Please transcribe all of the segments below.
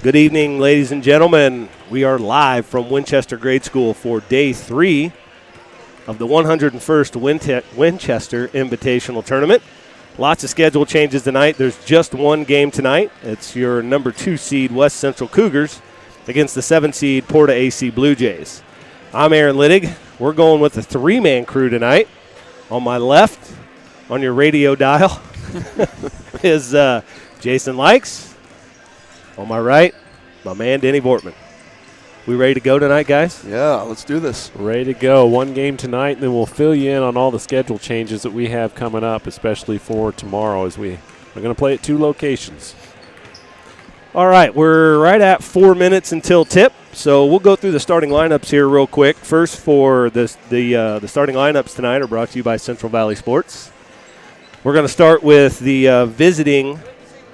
Good evening, ladies and gentlemen. We are live from Winchester Grade School for Day 3 of the 101st Winchester Invitational Tournament. Lots of schedule changes tonight. There's just one game tonight. It's your number 2 seed West Central Cougars against the 7 seed PORTA AC Blue Jays. I'm Aaron Littig. We're going with a 3-man crew tonight. On my left, on your radio dial, is Jason Likes. On my right, my man Denny Vortman. We ready to go tonight, guys? Yeah, let's do this. Ready to go. One game tonight, and then we'll fill you in on all the schedule changes that we have coming up, especially for tomorrow, as we're going to play at 2 locations. All right, we're right at 4 minutes until tip, so we'll go through the starting lineups here real quick. First, for the starting lineups tonight are brought to you by Central Valley Sports. We're going to start with the visiting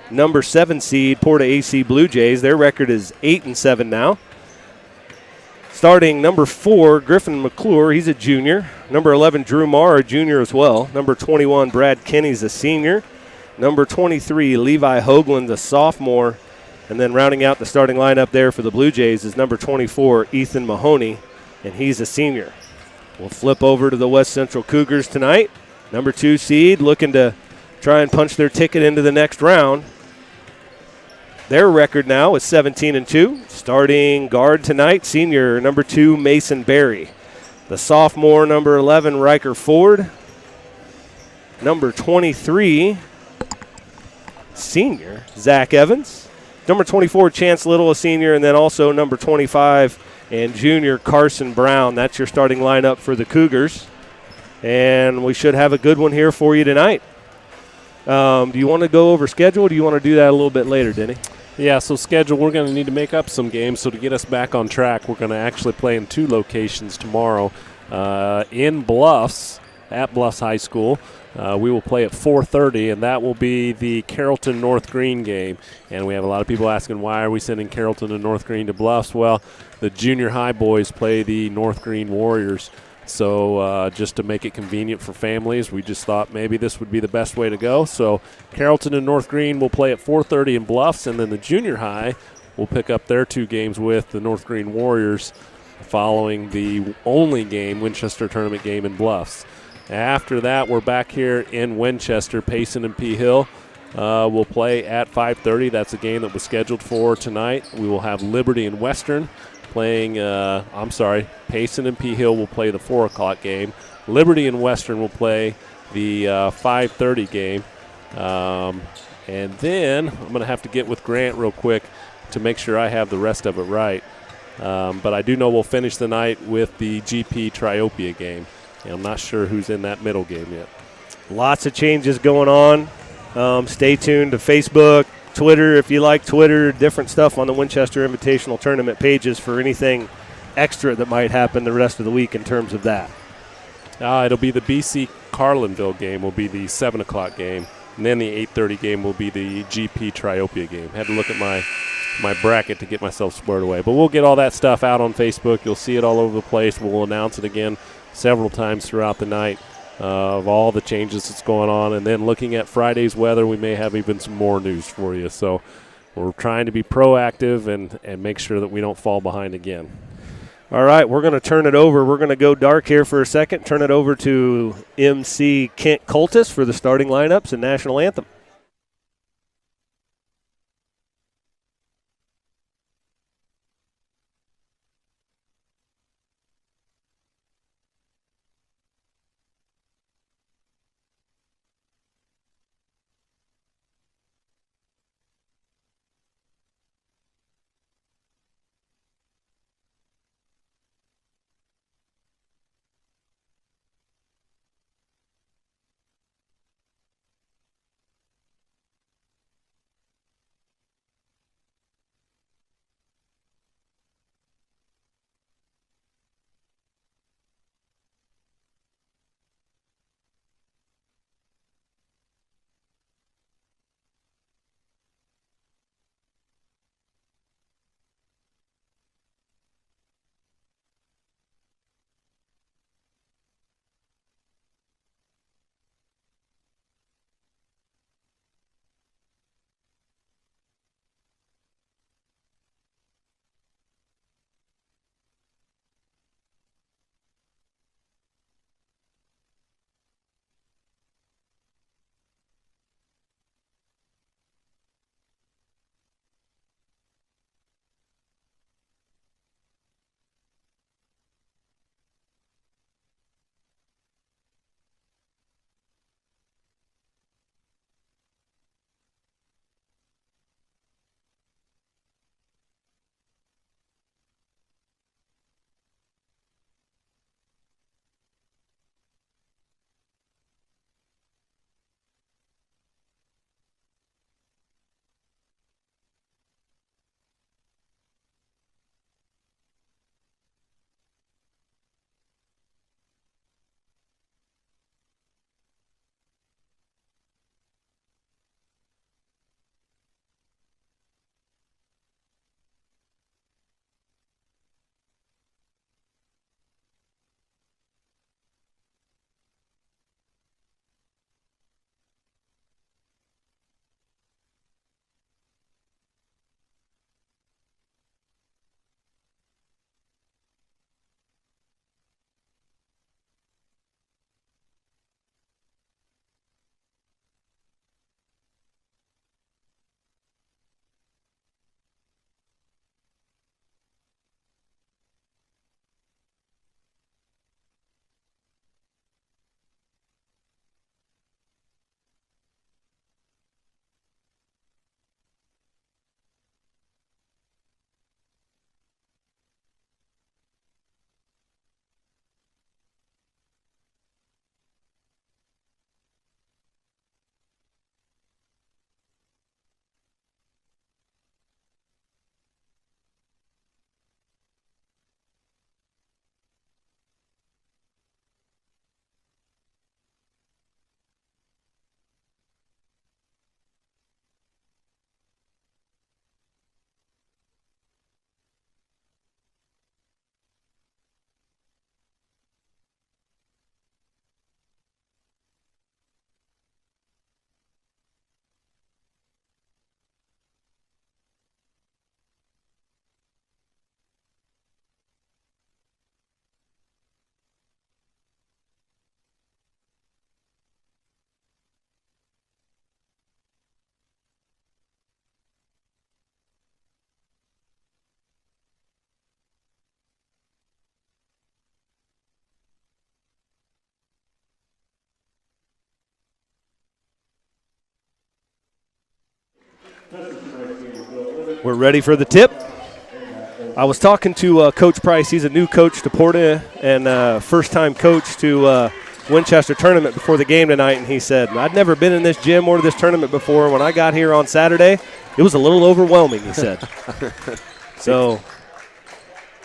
number 7 seed PORTA AC Blue Jays. Their record is 8-7 now. Starting number 4, Griffin McClure, he's a junior. Number 11, Drew Marr, a junior as well. Number 21, Brad Kinney's a senior. Number 23, Levi Hoagland, a sophomore. And then rounding out the starting lineup there for the Blue Jays is number 24, Ethan Mahoney, and he's a senior. We'll flip over to the West Central Cougars tonight. Number 2 seed looking to try and punch their ticket into the next round. Their record now is 17-2. Starting guard tonight, senior number 2, Mason Berry. The sophomore, number 11, Riker Ford. Number 23, senior, Zach Evans. Number 24, Chance Little, a senior, and then also number 25 and junior Carson Brown. That's your starting lineup for the Cougars. And we should have a good one here for you tonight. Do you want to go over schedule, or do you want to do that a little bit later, Denny? Yeah, so schedule, we're going to need to make up some games. So to get us back on track, we're going to actually play in 2 locations tomorrow. In Bluffs, at Bluffs High School, we will play at 4:30, and that will be the Carrollton North Green game. And we have a lot of people asking, why are we sending Carrollton and North Green to Bluffs? Well, the junior high boys play the North Green Warriors. So just to make it convenient for families, we just thought maybe this would be the best way to go. So Carrollton and North Green will play at 4:30 in Bluffs, and then the junior high will pick up their 2 games with the North Green Warriors following the only game, Winchester tournament game in Bluffs. After that, we're back here in Winchester. Payson and P. Hill will play at 5:30. That's a game that was scheduled for tonight. We will have Liberty and Western playing, Payson and P. Hill will play the 4 o'clock game. Liberty and Western will play the 5:30 game. And then I'm going to have to get with Grant real quick to make sure I have the rest of it right. But I do know we'll finish the night with the GP Triopia game. And I'm not sure who's in that middle game yet. Lots of changes going on. Stay tuned to Facebook, Twitter, if you like Twitter, different stuff on the Winchester Invitational Tournament pages for anything extra that might happen the rest of the week in terms of that. It'll be the BC Carlinville game will be the 7 o'clock game, and then the 8:30 game will be the GP Triopia game. Had to look at my bracket to get myself squared away. But we'll get all that stuff out on Facebook. You'll see it all over the place. We'll announce it again several times throughout the night of all the changes that's going on. And then looking at Friday's weather, we may have even some more news for you. So we're trying to be proactive and make sure that we don't fall behind again. All right, we're going to turn it over. We're going to go dark here for a second, turn it over to MC Kent Coltis for the starting lineups and national anthem. We're ready for the tip. I was talking to Coach Price. He's a new coach to PORTA and first-time coach to Winchester tournament before the game tonight, and he said, I'd never been in this gym or this tournament before. When I got here on Saturday, it was a little overwhelming, he said. So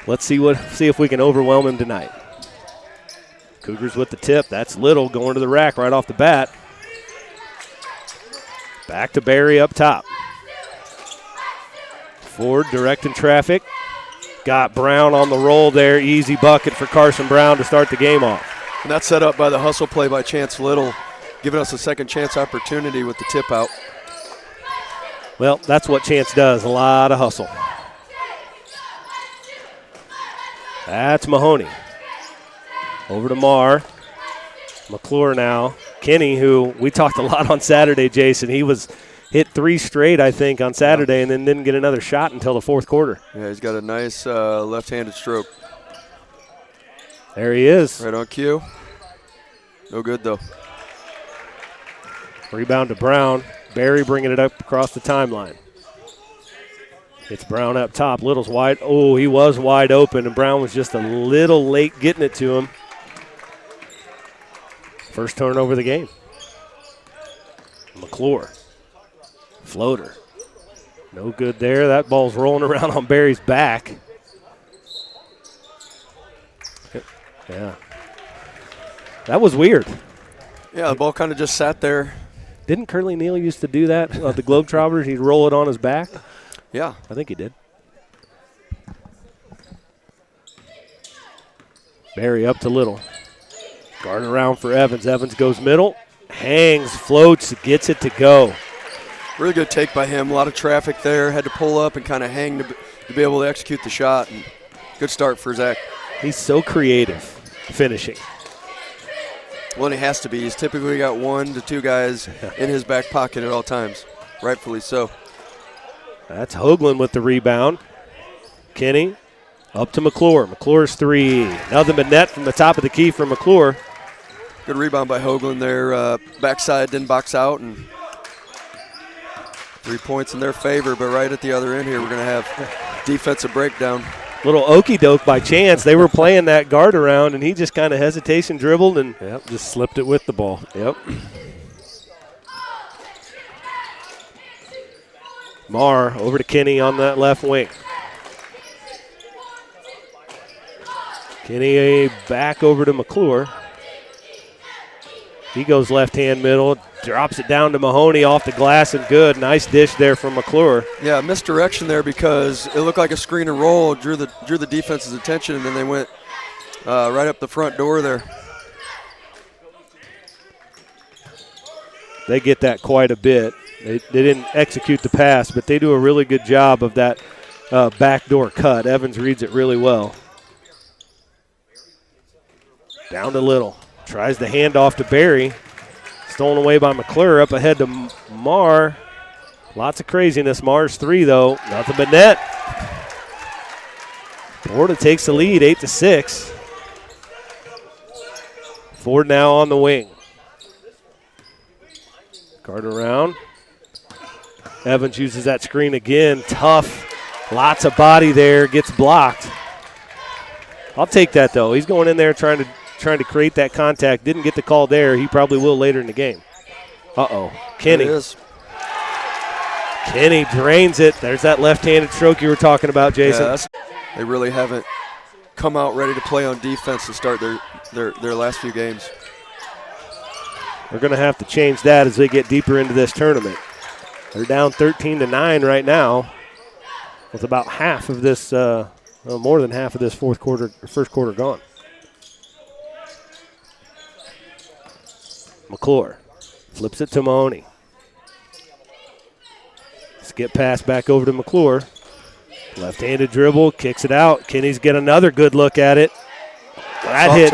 let's see if we can overwhelm him tonight. Cougars with the tip. That's Little going to the rack right off the bat. Back to Barry up top. Ford directing traffic. Got Brown on the roll there. Easy bucket for Carson Brown to start the game off. And that's set up by the hustle play by Chance Little, giving us a second chance opportunity with the tip out. Well, that's what Chance does, a lot of hustle. That's Mahoney. Over to Marr. McClure now. Kenny, who we talked a lot on Saturday, Jason. He was hit 3 straight, I think, on Saturday and then didn't get another shot until the fourth quarter. Yeah, he's got a nice left-handed stroke. There he is. Right on cue. No good, though. Rebound to Brown. Barry bringing it up across the timeline. It's Brown up top. Little's wide. Oh, he was wide open, and Brown was just a little late getting it to him. First turnover of the game. McClure. Floater. No good there. That ball's rolling around on Barry's back. Yeah. That was weird. Yeah, the ball kind of just sat there. Didn't Curly Neal used to do that? The Globetrotters, he'd roll it on his back? Yeah. I think he did. Barry up to Little. Guard around for Evans. Evans goes middle. Hangs, floats, gets it to go. Really good take by him. A lot of traffic there. Had to pull up and kind of hang to be able to execute the shot. And good start for Zach. He's so creative finishing. Well, and he has to be. He's typically got 1 to 2 guys in his back pocket at all times. Rightfully so. That's Hoagland with the rebound. Kenny up to McClure. McClure's 3. Nothing but net from the top of the key for McClure. Good rebound by Hoagland there. Backside didn't box out, and 3 points in their favor. But right at the other end here, we're going to have defensive breakdown. Little okey-doke by Chance. They were playing that guard around, and he just kind of hesitation dribbled and just slipped it with the ball. Yep. Marr over to Kenny on that left wing. Kenny back over to McClure. He goes left-hand middle, drops it down to Mahoney off the glass and good. Nice dish there from McClure. Yeah, misdirection there because it looked like a screen and roll, drew the defense's attention, and then they went right up the front door there. They get that quite a bit. They didn't execute the pass, but they do a really good job of that backdoor cut. Evans reads it really well. Down to Little. Tries the handoff to Barry. Stolen away by McClure. Up ahead to Marr. Lots of craziness. Marr's 3, though. Nothing but net. PORTA takes the lead, 8-6. Ford now on the wing. Guard around. Evans uses that screen again. Tough. Lots of body there. Gets blocked. I'll take that, though. He's going in there trying to create that contact. Didn't get the call there. He probably will later in the game. Uh-oh. Kenny. There it is. Kenny drains it. There's that left-handed stroke you were talking about, Jason. Yeah, they really haven't come out ready to play on defense to start their last few games. They're going to have to change that as they get deeper into this tournament. They're down 13-9 right now with about half of this, more than half of this first quarter gone. McClure flips it to Mahoney. Skip pass back over to McClure. Left-handed dribble, kicks it out. Kenny's get another good look at it. That hit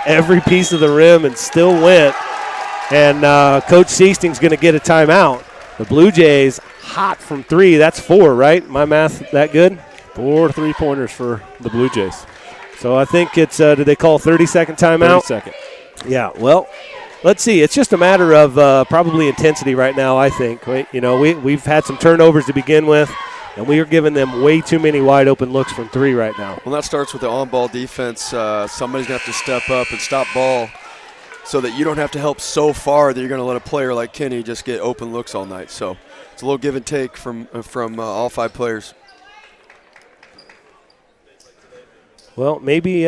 every piece of the rim and still went. And Coach Seasting's going to get a timeout. The Blue Jays hot from 3. That's 4, right? My math that good? 4 3-pointers for the Blue Jays. So I think it's, did they call 30-second timeout? 30-second. Yeah, well, let's see. It's just a matter of probably intensity right now, I think. We've had some turnovers to begin with, and we are giving them way too many wide open looks from three right now. Well, that starts with the on-ball defense. Somebody's going to have to step up and stop ball so that you don't have to help so far that you're going to let a player like Kenny just get open looks all night. So it's a little give and take from all 5 players. Well, maybe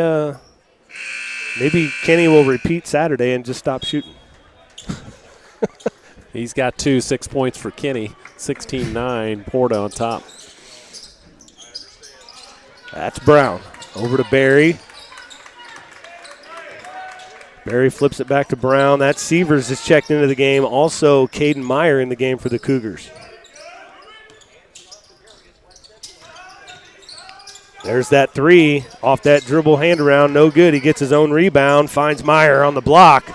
Kenny will repeat Saturday and just stop shooting. He's got 6 points for Kenny. 16-9, Porta on top. That's Brown. Over to Barry. Barry flips it back to Brown. That's Severs is checked into the game. Also, Caden Meyer in the game for the Cougars. There's that 3 off that dribble hand around. No good. He gets his own rebound. Finds Meyer on the block.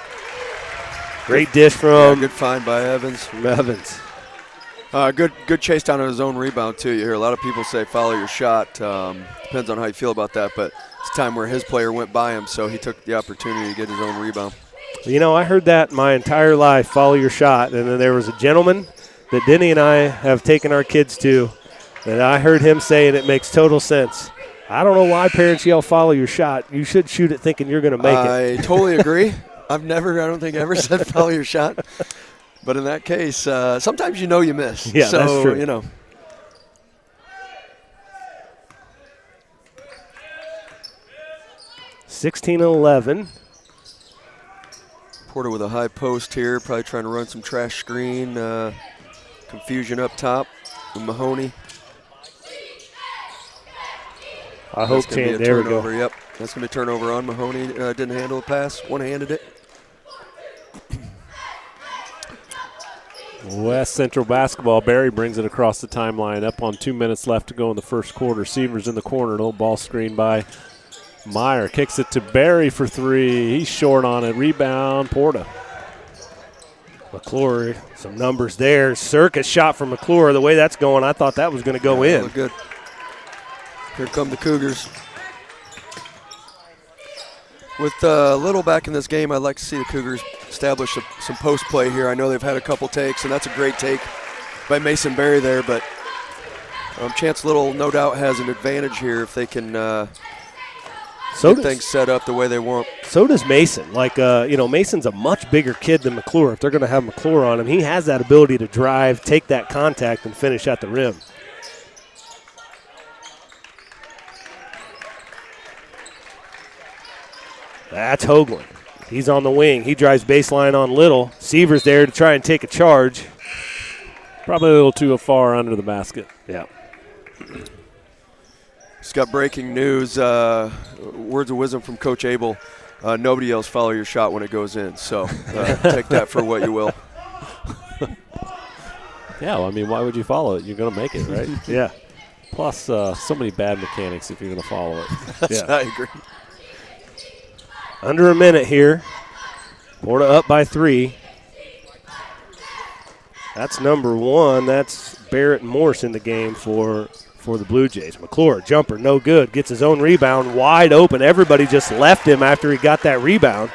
Great dish from good find by Evans. Good chase down on his own rebound, too. You hear a lot of people say follow your shot. Depends on how you feel about that, but it's a time where his player went by him, so he took the opportunity to get his own rebound. I heard that my entire life, follow your shot. And then there was a gentleman that Denny and I have taken our kids to, and I heard him say, and it makes total sense. I don't know why parents yell follow your shot. You should shoot it thinking you're going to make it. I totally agree. I don't think I ever said follow your shot. But in that case, sometimes you miss. Yeah, so, that's true. 16-11. Porta with a high post here, probably trying to run some trash screen. Confusion up top with Mahoney. I hope there we go. Yep, that's going to be a turnover on Mahoney. Didn't handle the pass, one-handed it. West Central basketball. Barry brings it across the timeline. Up on 2 minutes left to go in the first quarter. Severs in the corner. Little ball screen by Meyer. Kicks it to Barry for 3. He's short on it. Rebound, Porta. McClure, some numbers there. Circus shot from McClure. The way that's going, I thought that was going to go in. Look good. Here come the Cougars. With Little back in this game, I'd like to see the Cougars establish some post play here. I know they've had a couple takes, and that's a great take by Mason Berry there, but Chance Little no doubt has an advantage here if they can get things set up the way they want. So does Mason. Mason's a much bigger kid than McClure. If they're going to have McClure on him, he has that ability to drive, take that contact, and finish at the rim. That's Hoagland. He's on the wing. He drives baseline on Little. Severs there to try and take a charge. Probably a little too far under the basket. Yeah. Just got breaking news. Words of wisdom from Coach Abel. Nobody yells follow your shot when it goes in. So take that for what you will. Yeah, well, why would you follow it? You're going to make it, right? Yeah. Plus, so many bad mechanics if you're going to follow it. Yeah, I agree. Under a minute here. Porta up by 3. That's number 1. That's Barrett Morse in the game for the Blue Jays. McClure, jumper, no good. Gets his own rebound, wide open. Everybody just left him after he got that rebound.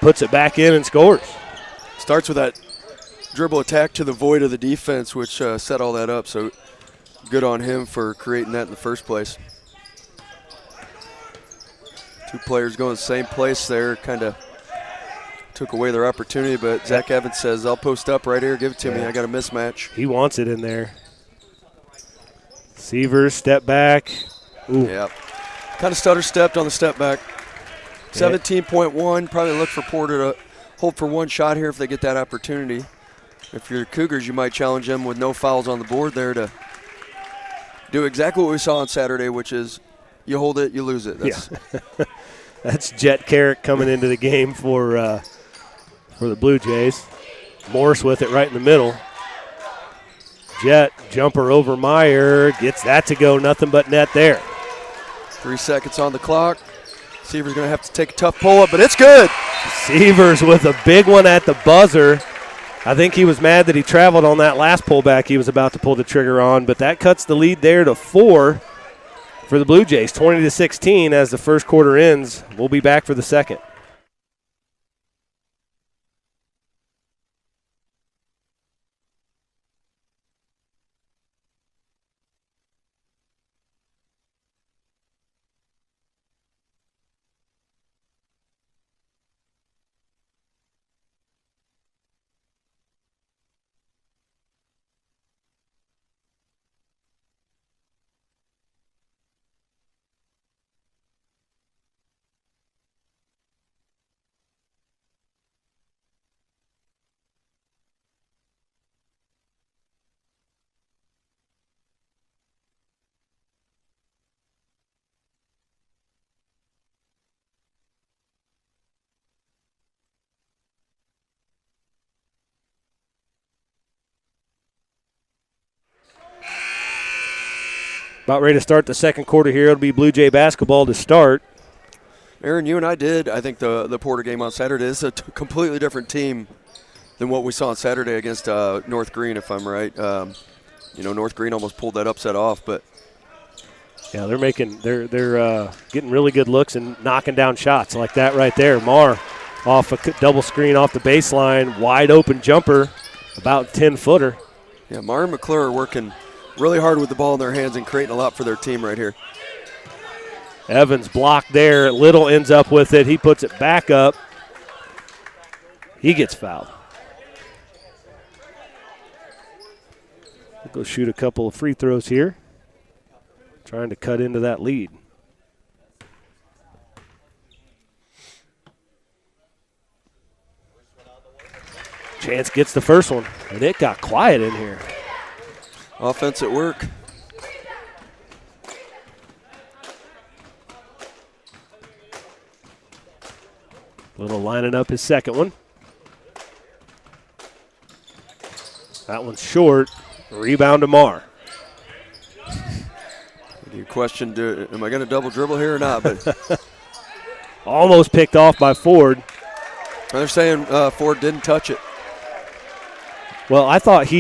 Puts it back in and scores. Starts with that dribble attack to the void of the defense, which set all that up. So good on him for creating that in the first place. 2 players going the same place there, kind of took away their opportunity, but Zach Evans says, I'll post up right here, give it to me, I got a mismatch. He wants it in there. Severs, step back. Ooh. Yeah, kind of stutter stepped on the step back. 17.1, probably look for Porter to hold for 1 shot here if they get that opportunity. If you're Cougars, you might challenge them with no fouls on the board there to do exactly what we saw on Saturday, which is you hold it, you lose it. That's Jet Carrick coming into the game for the Blue Jays. Morris with it right in the middle. Jet, jumper over Meyer, gets that to go, nothing but net there. 3 seconds on the clock. Severs going to have to take a tough pull-up, but it's good. Severs with a big one at the buzzer. I think he was mad that he traveled on that last pullback he was about to pull the trigger on, but that cuts the lead there to 4. For the Blue Jays, 20-16 as the first quarter ends. We'll be back for the second. About ready to start the second quarter here. It'll be Blue Jay basketball to start. Aaron, you and I did, I think, the Porter game on Saturday. It's a completely different team than what we saw on Saturday against North Green, if I'm right. North Green almost pulled that upset off, but yeah, they're getting really good looks and knocking down shots like that right there. Marr off a double screen off the baseline, wide open jumper, about 10-footer. Yeah, Marr and McClure are working really hard with the ball in their hands and creating a lot for their team right here. Evans blocked there. Little ends up with it. He puts it back up. He gets fouled. We'll go shoot a couple of free throws here. Trying to cut into that lead. Chance gets the first one, and it got quiet in here. Offense at work. Little lining up his second one. That one's short. Rebound to Marr. You questioned, am I going to double dribble here or not? But almost picked off by Ford. They're saying Ford didn't touch it. Well, I thought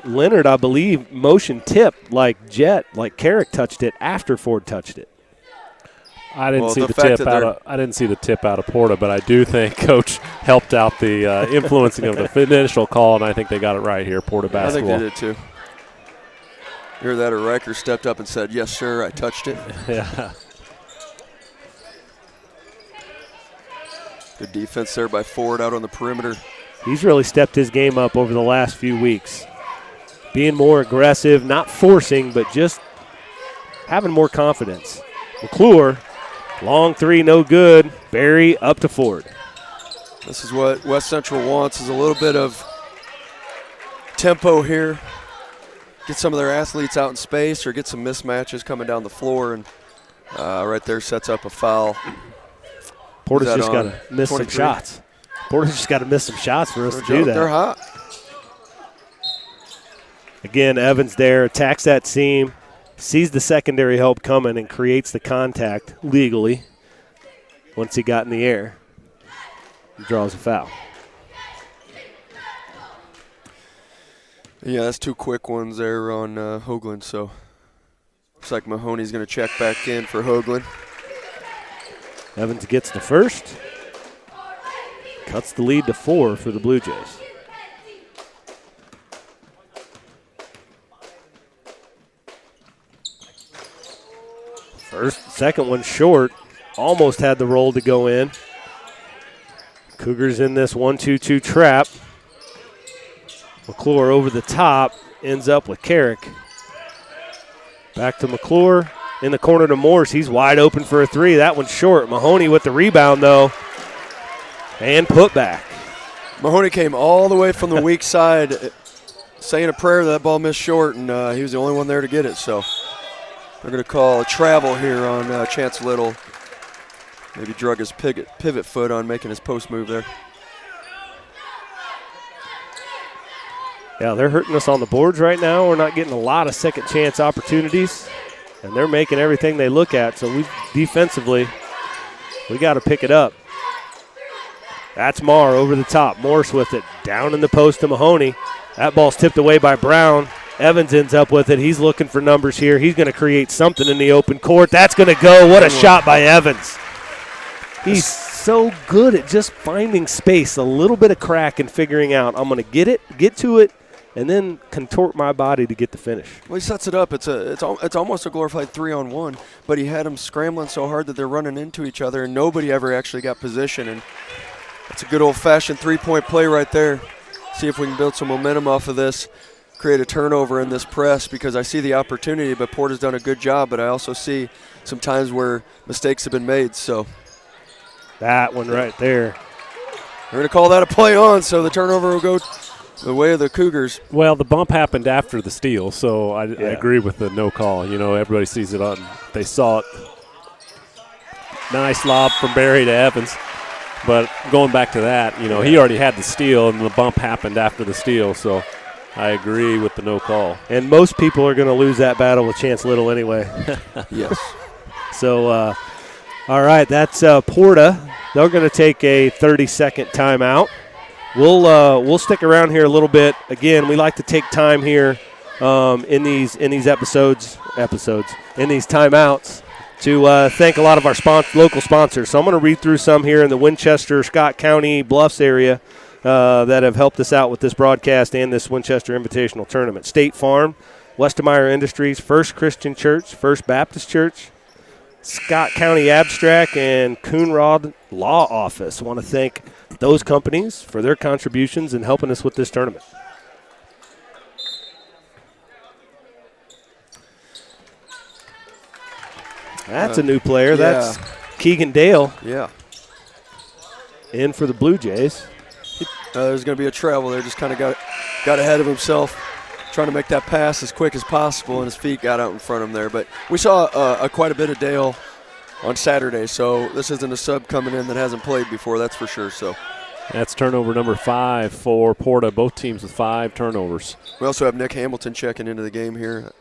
Leonard, I believe, motion tipped like Carrick touched it after Ford touched it. I didn't see the tip out of Porta, but I do think Coach helped out the influencing of the initial call, and I think they got it right here, Porta basketball. I think they did too. You heard that, or Riker stepped up and said, "Yes, sir, I touched it." Yeah. Good defense there by Ford out on the perimeter. He's really stepped his game up over the last few weeks. Being more aggressive, not forcing, but just having more confidence. McClure, long three, no good. Barry up to Ford. This is what West Central wants, is a little bit of tempo here. Get some of their athletes out in space or get some mismatches coming down the floor, and right there sets up a foul. Porter's just got to miss 23? Some shots. Porter's just got to miss some shots for us to do that. They're hot. Again, Evans there, attacks that seam, sees the secondary help coming, and creates the contact legally once he got in the air. He draws a foul. Yeah, that's two quick ones there on Hoagland, so looks like Mahoney's going to check back in for Hoagland. Evans gets the first. Cuts the lead to 4 for the Blue Jays. Second one short. Almost had the roll to go in. Cougars in this 1-2-2 trap. McClure over the top. Ends up with Carrick. Back to McClure. In the corner to Morse. He's wide open for a three. That one's short. Mahoney with the rebound, though. And put back. Mahoney came all the way from the weak side, saying a prayer that ball missed short, and he was the only one there to get it. So they're going to call a travel here on Chance Little. Maybe drug his pivot foot on making his post move there. Yeah, they're hurting us on the boards right now. We're not getting a lot of second chance opportunities, and they're making everything they look at. So defensively, we got to pick it up. That's Marr over the top. Morse with it. Down in the post to Mahoney. That ball's tipped away by Brown. Evans ends up with it. He's looking for numbers here. He's going to create something in the open court. That's going to go. What a shot by Evans. He's so good at just finding space, a little bit of crack and figuring out, I'm going to get to it, and then contort my body to get the finish. Well, he sets it up. It's almost a glorified 3-on-1, but he had them scrambling so hard that they're running into each other, and nobody ever actually got position. And it's a good old-fashioned three-point play right there. See if we can build some momentum off of this, create a turnover in this press, because I see the opportunity, but Porter's done a good job, but I also see some times where mistakes have been made. So that one right there. We're going to call that a play on, so the turnover will go the way of the Cougars. Well, the bump happened after the steal, so I agree with the no call. You know, everybody sees it on. They saw it. Nice lob from Barry to Evans. But going back to that, you know, he already had the steal, and the bump happened after the steal. So I agree with the no call. And most people are going to lose that battle with Chance Little anyway. Yes. So, all right, that's PORTA. They're going to take a 30-second timeout. We'll stick around here a little bit. Again, we like to take time here in these episodes in these timeouts to thank a lot of our local sponsors. So I'm going to read through some here in the Winchester, Scott County, Bluffs area that have helped us out with this broadcast and this Winchester Invitational Tournament. State Farm, Westermeyer Industries, First Christian Church, First Baptist Church, Scott County Abstract, and Coonrod Law Office. I want to thank those companies for their contributions in helping us with this tournament. That's a new player. Yeah. That's Keegan Dale. Yeah. In for the Blue Jays. There's going to be a travel there. Just kind of got ahead of himself, trying to make that pass as quick as possible, and his feet got out in front of him there. But we saw quite a bit of Dale on Saturday, so this isn't a sub coming in that hasn't played before, that's for sure. So that's turnover number 5 for PORTA, both teams with 5 turnovers. We also have Nick Hamilton checking into the game here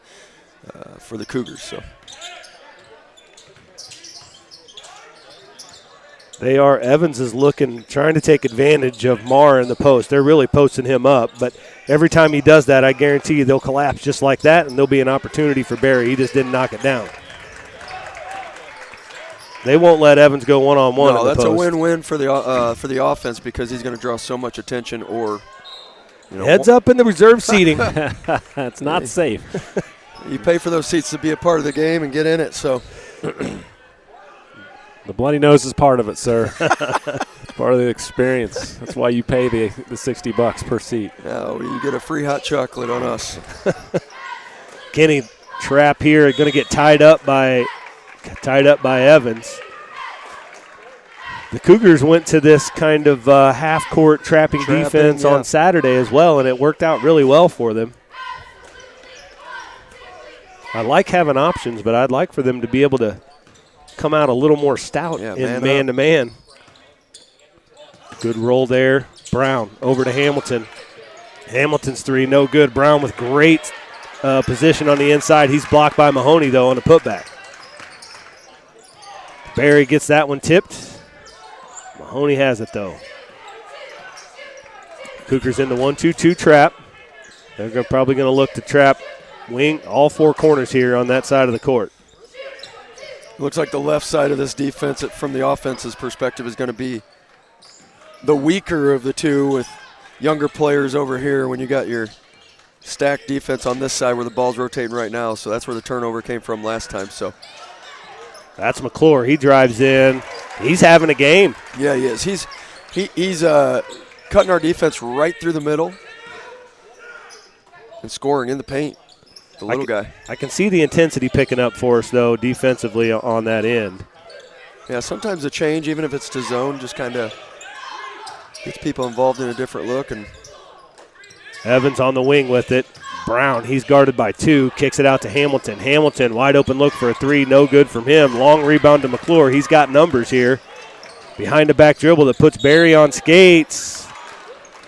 for the Cougars. So Evans is trying to take advantage of Marr in the post. They're really posting him up, but every time he does that, I guarantee you they'll collapse just like that, and there'll be an opportunity for Barry. He just didn't knock it down. They won't let Evans go one-on-one. No, in the that's post. a win-win for the offense because he's going to draw so much attention. Or heads up in the reserve seating. It's not safe. You pay for those seats to be a part of the game and get in it. So the bloody nose is part of it, sir. It's part of the experience. That's why you pay the $60 per seat. now you get a free hot chocolate on us. Kenny trap here, going to get tied up by Evans. The Cougars went to this kind of half-court trapping defense on Saturday as well, and it worked out really well for them. I like having options, but I'd like for them to be able to come out a little more stout in man-to-man. Good roll there. Brown over to Hamilton. Hamilton's three, no good. Brown with great position on the inside. He's blocked by Mahoney, though, on the putback. Barry gets that one tipped. Mahoney has it, though. Cougars in the 1-2-2 trap. They're probably going to look to trap wing all 4 corners here on that side of the court. Looks like the left side of this defense from the offense's perspective is going to be the weaker of the two with younger players over here when you got your stacked defense on this side where the ball's rotating right now. So that's where the turnover came from last time. So that's McClure. He drives in. He's having a game. Yeah, he is. He's cutting our defense right through the middle and scoring in the paint. The little guy. I can see the intensity picking up for us, though, defensively on that end. Yeah, sometimes a change, even if it's to zone, just kind of gets people involved in a different look. And Evans on the wing with it. Brown, he's guarded by 2, kicks it out to Hamilton. Hamilton, wide open look for a 3, no good from him. Long rebound to McClure. He's got numbers here. Behind the back dribble that puts Barry on skates.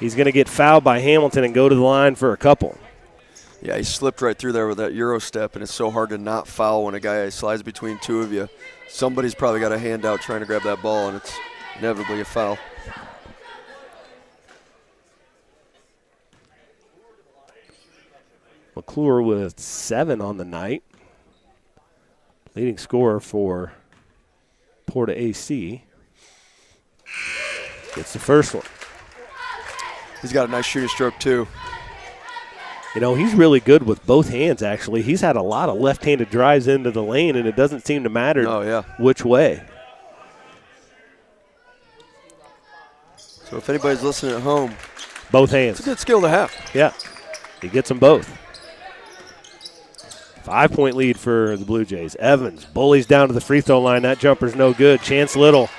He's going to get fouled by Hamilton and go to the line for a couple. Yeah, he slipped right through there with that Euro step, and it's so hard to not foul when a guy slides between 2 of you. Somebody's probably got a hand out trying to grab that ball, and it's inevitably a foul. McClure with 7 on the night. Leading scorer for PORTA AC. Gets the first one. He's got a nice shooting stroke, too. You know, he's really good with both hands, actually. He's had a lot of left-handed drives into the lane, and it doesn't seem to matter which way. So if anybody's listening at home, both hands. It's a good skill to have. Yeah, he gets them both. 5-point lead for the Blue Jays. Evans bullies down to the free throw line. That jumper's no good. Chance Little,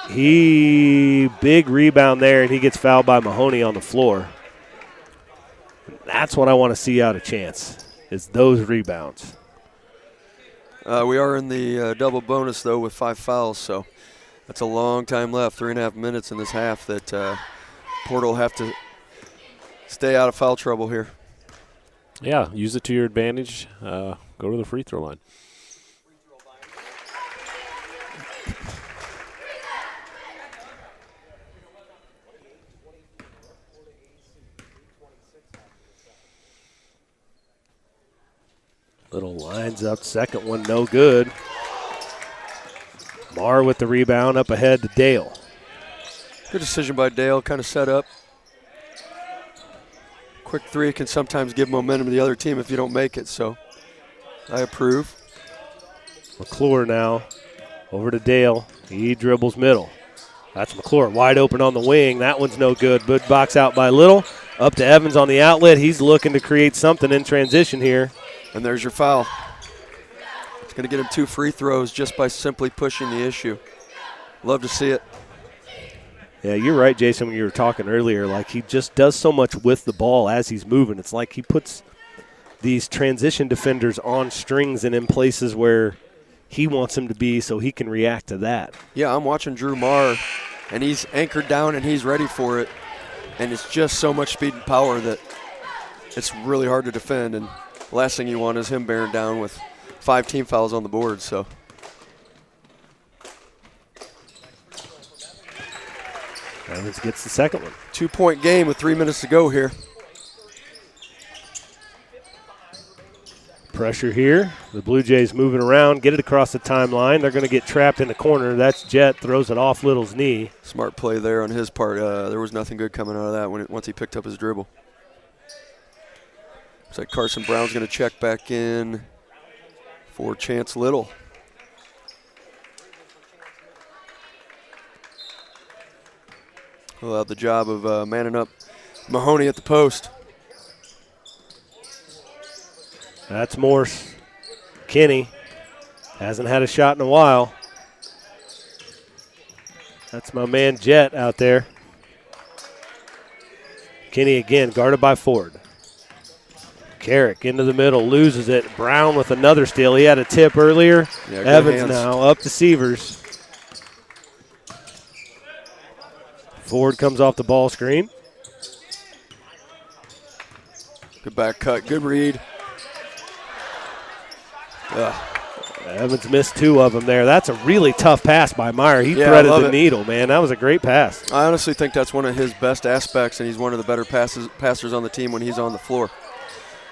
big rebound there, and he gets fouled by Mahoney on the floor. That's what I want to see out of Chance, is those rebounds. We are in the double bonus, though, with 5 fouls, so that's a long time left, 3.5 minutes in this half that PORTA will have to stay out of foul trouble here. Yeah, use it to your advantage. Go to the free throw line. Little lines up, second one no good. Marr with the rebound, up ahead to Dale. Good decision by Dale, kind of set up. Quick three can sometimes give momentum to the other team if you don't make it, so I approve. McClure now over to Dale. He dribbles middle. That's McClure wide open on the wing. That one's no good. Good box out by Little. Up to Evans on the outlet. He's looking to create something in transition here. And there's your foul. It's going to get him 2 free throws just by simply pushing the issue. Love to see it. Yeah, you're right, Jason, when you were talking earlier. Like, he just does so much with the ball as he's moving. It's like he puts these transition defenders on strings and in places where he wants them to be so he can react to that. Yeah, I'm watching Drew Marr, and he's anchored down and he's ready for it. And it's just so much speed and power that it's really hard to defend. And the last thing you want is him bearing down with 5 team fouls on the board. So Evans gets the second one. 2-point game with 3 minutes to go here. Pressure here. The Blue Jays moving around, get it across the timeline. They're going to get trapped in the corner. That's Jet, throws it off Little's knee. Smart play there on his part. There was nothing good coming out of that once he picked up his dribble. Looks like Carson Brown's going to check back in for Chance Little. He'll have the job of manning up Mahoney at the post. That's Morse. Kenny hasn't had a shot in a while. That's my man Jet out there. Kenny again, guarded by Ford. Carrick into the middle, loses it. Brown with another steal. He had a tip earlier. Yeah, Evans hands. now up to Severs. Ford comes off the ball screen. Good back cut, good read. Evans missed 2 of them there. That's a really tough pass by Meyer. He Yeah, threaded I love the it. needle, man. That was a great pass. I honestly think that's one of his best aspects, and he's one of the better passers on the team when he's on the floor.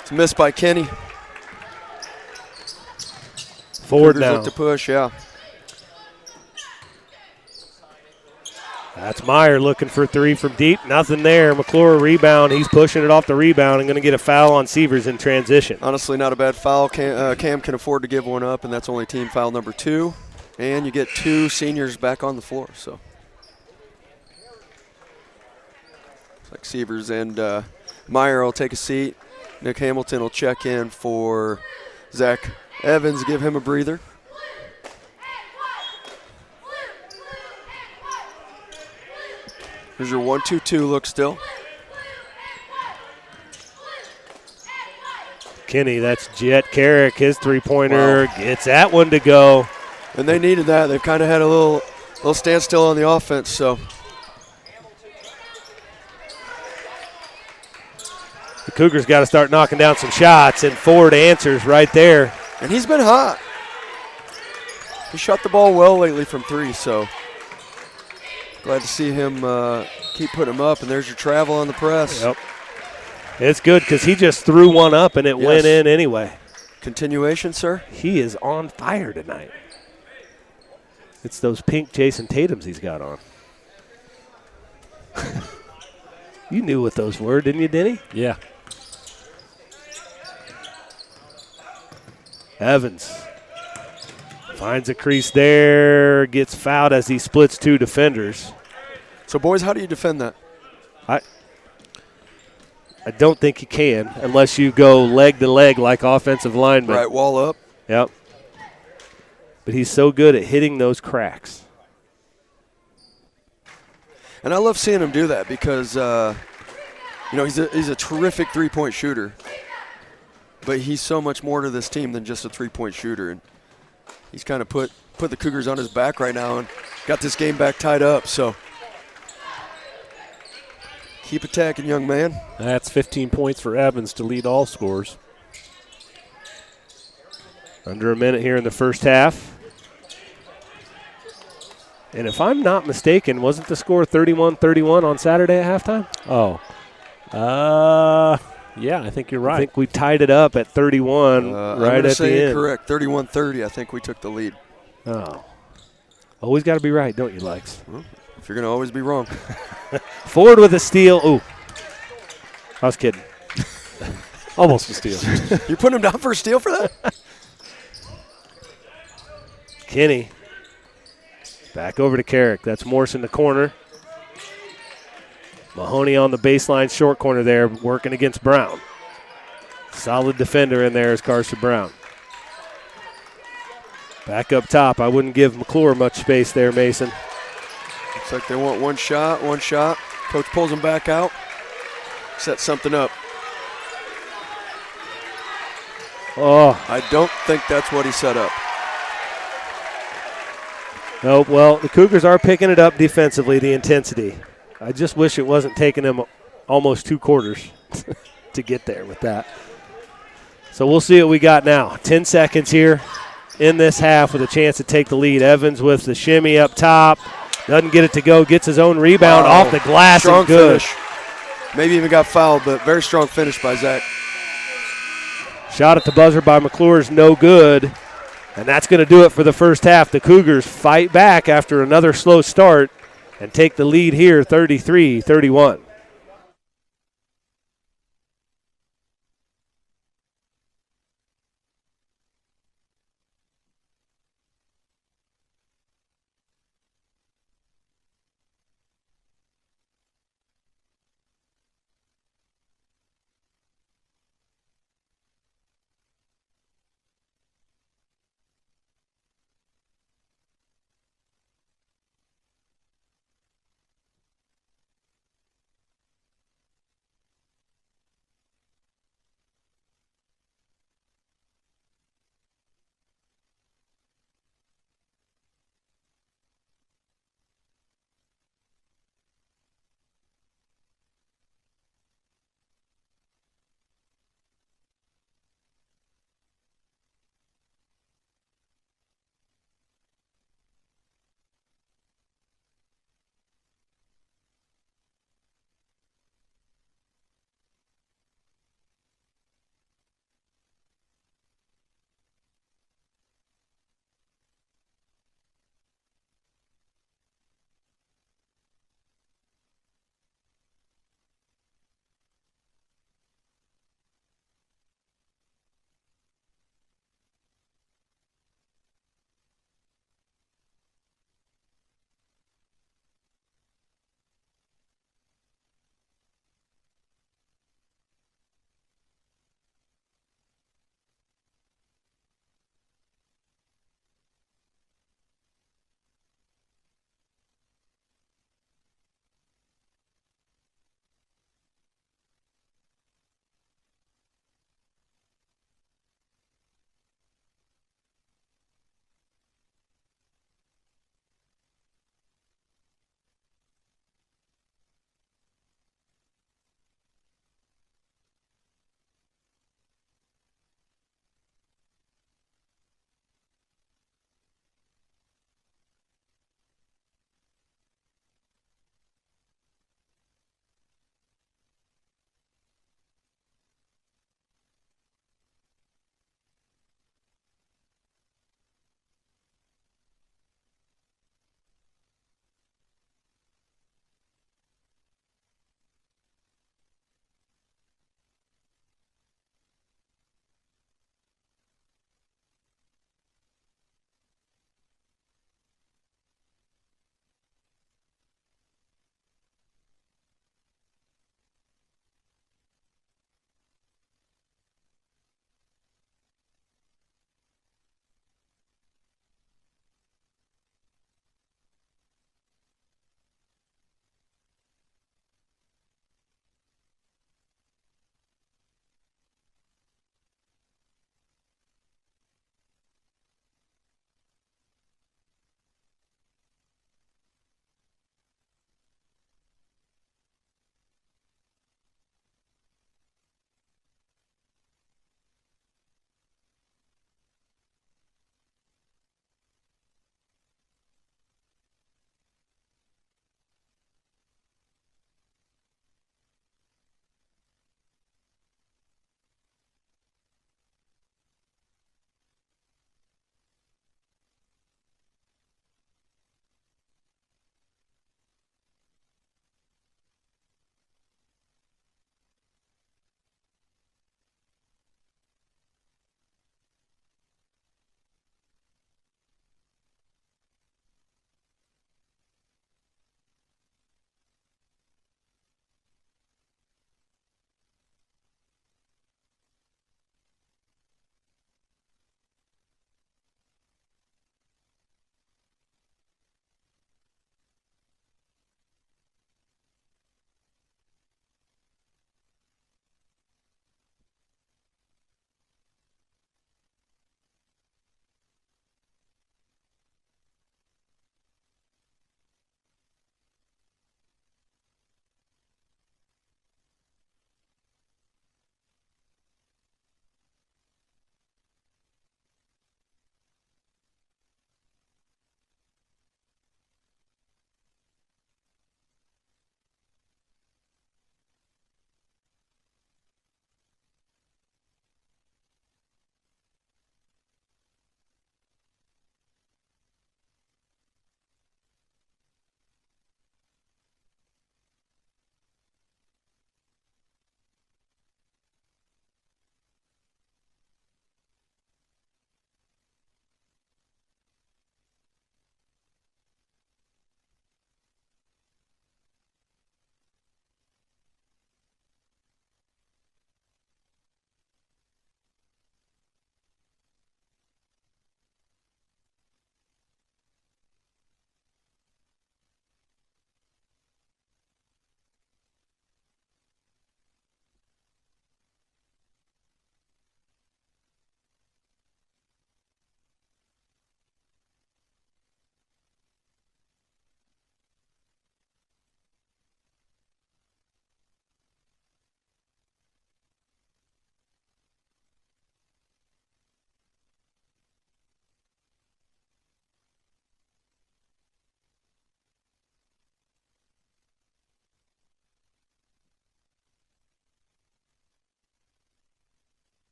It's missed by Kenny. Ford Cougars now. look to push, yeah. That's Meyer looking for 3 from deep. Nothing there. McClure rebound. He's pushing it off the rebound and going to get a foul on Severs in transition. Honestly, not a bad foul. Cam can afford to give one up, and that's only team foul number 2. And you get 2 seniors back on the floor. So, looks like Severs and Meyer will take a seat. Nick Hamilton will check in for Zach Evans, give him a breather. Here's your 1-2-2 look still. Kenny, that's Jet Carrick. His three-pointer Wow. gets that one to go. And they needed that. They've kind of had a little standstill on the offense, so. The Cougars got to start knocking down some shots, and Ford answers right there. And he's been hot. He shot the ball well lately from 3, so glad to see him keep putting him up. And there's your travel on the press. Yep. It's good because he just threw one up, and it went in anyway. Continuation, sir? He is on fire tonight. It's those pink Jason Tatums he's got on. You knew what those were, didn't you, Denny? Yeah. Evans finds a crease there, gets fouled as he splits 2 defenders. So, boys, how do you defend that? I don't think you can unless you go leg to leg like offensive linemen. Right, wall up. Yep. But he's so good at hitting those cracks. And I love seeing him do that because, he's a terrific three-point shooter. But he's so much more to this team than just a three-point shooter. And he's kind of put the Cougars on his back right now and got this game back tied up. So Keep attacking, young man. That's 15 points for Evans to lead all scores. Under a minute here in the first half. And if I'm not mistaken, wasn't the score 31-31 on Saturday at halftime? Oh. Yeah, I think you're right. I think we tied it up at 31 right at the end. Correct, 31-30. I think we took the lead. Oh. Always got to be right, don't you, Lex? Well, if you're going to always be wrong. Forward with a steal. Ooh. I was kidding. Almost a steal. You're putting him down for a steal for that? Kinney. Back over to Carrick. That's Morse in the corner. Mahoney on the baseline short corner there, working against Brown. Solid defender in there is Carson Brown. Back up top. I wouldn't give McClure much space there, Mason. Looks like they want one shot. Coach pulls them back out. Set something up. Oh. I don't think that's what he set up. Nope. Well, the Cougars are picking it up defensively, the intensity. I just wish it wasn't taking them almost 2 quarters to get there with that. So we'll see what we got now. 10 seconds here in this half with a chance to take the lead. Evans with the shimmy up top. Doesn't get it to go. Gets his own rebound off the glass. Strong and good. finish. Maybe even got fouled, but very strong finish by Zach. Shot at the buzzer by McClure is no good. And that's going to do it for the first half. The Cougars fight back after another slow start and take the lead here 33-31.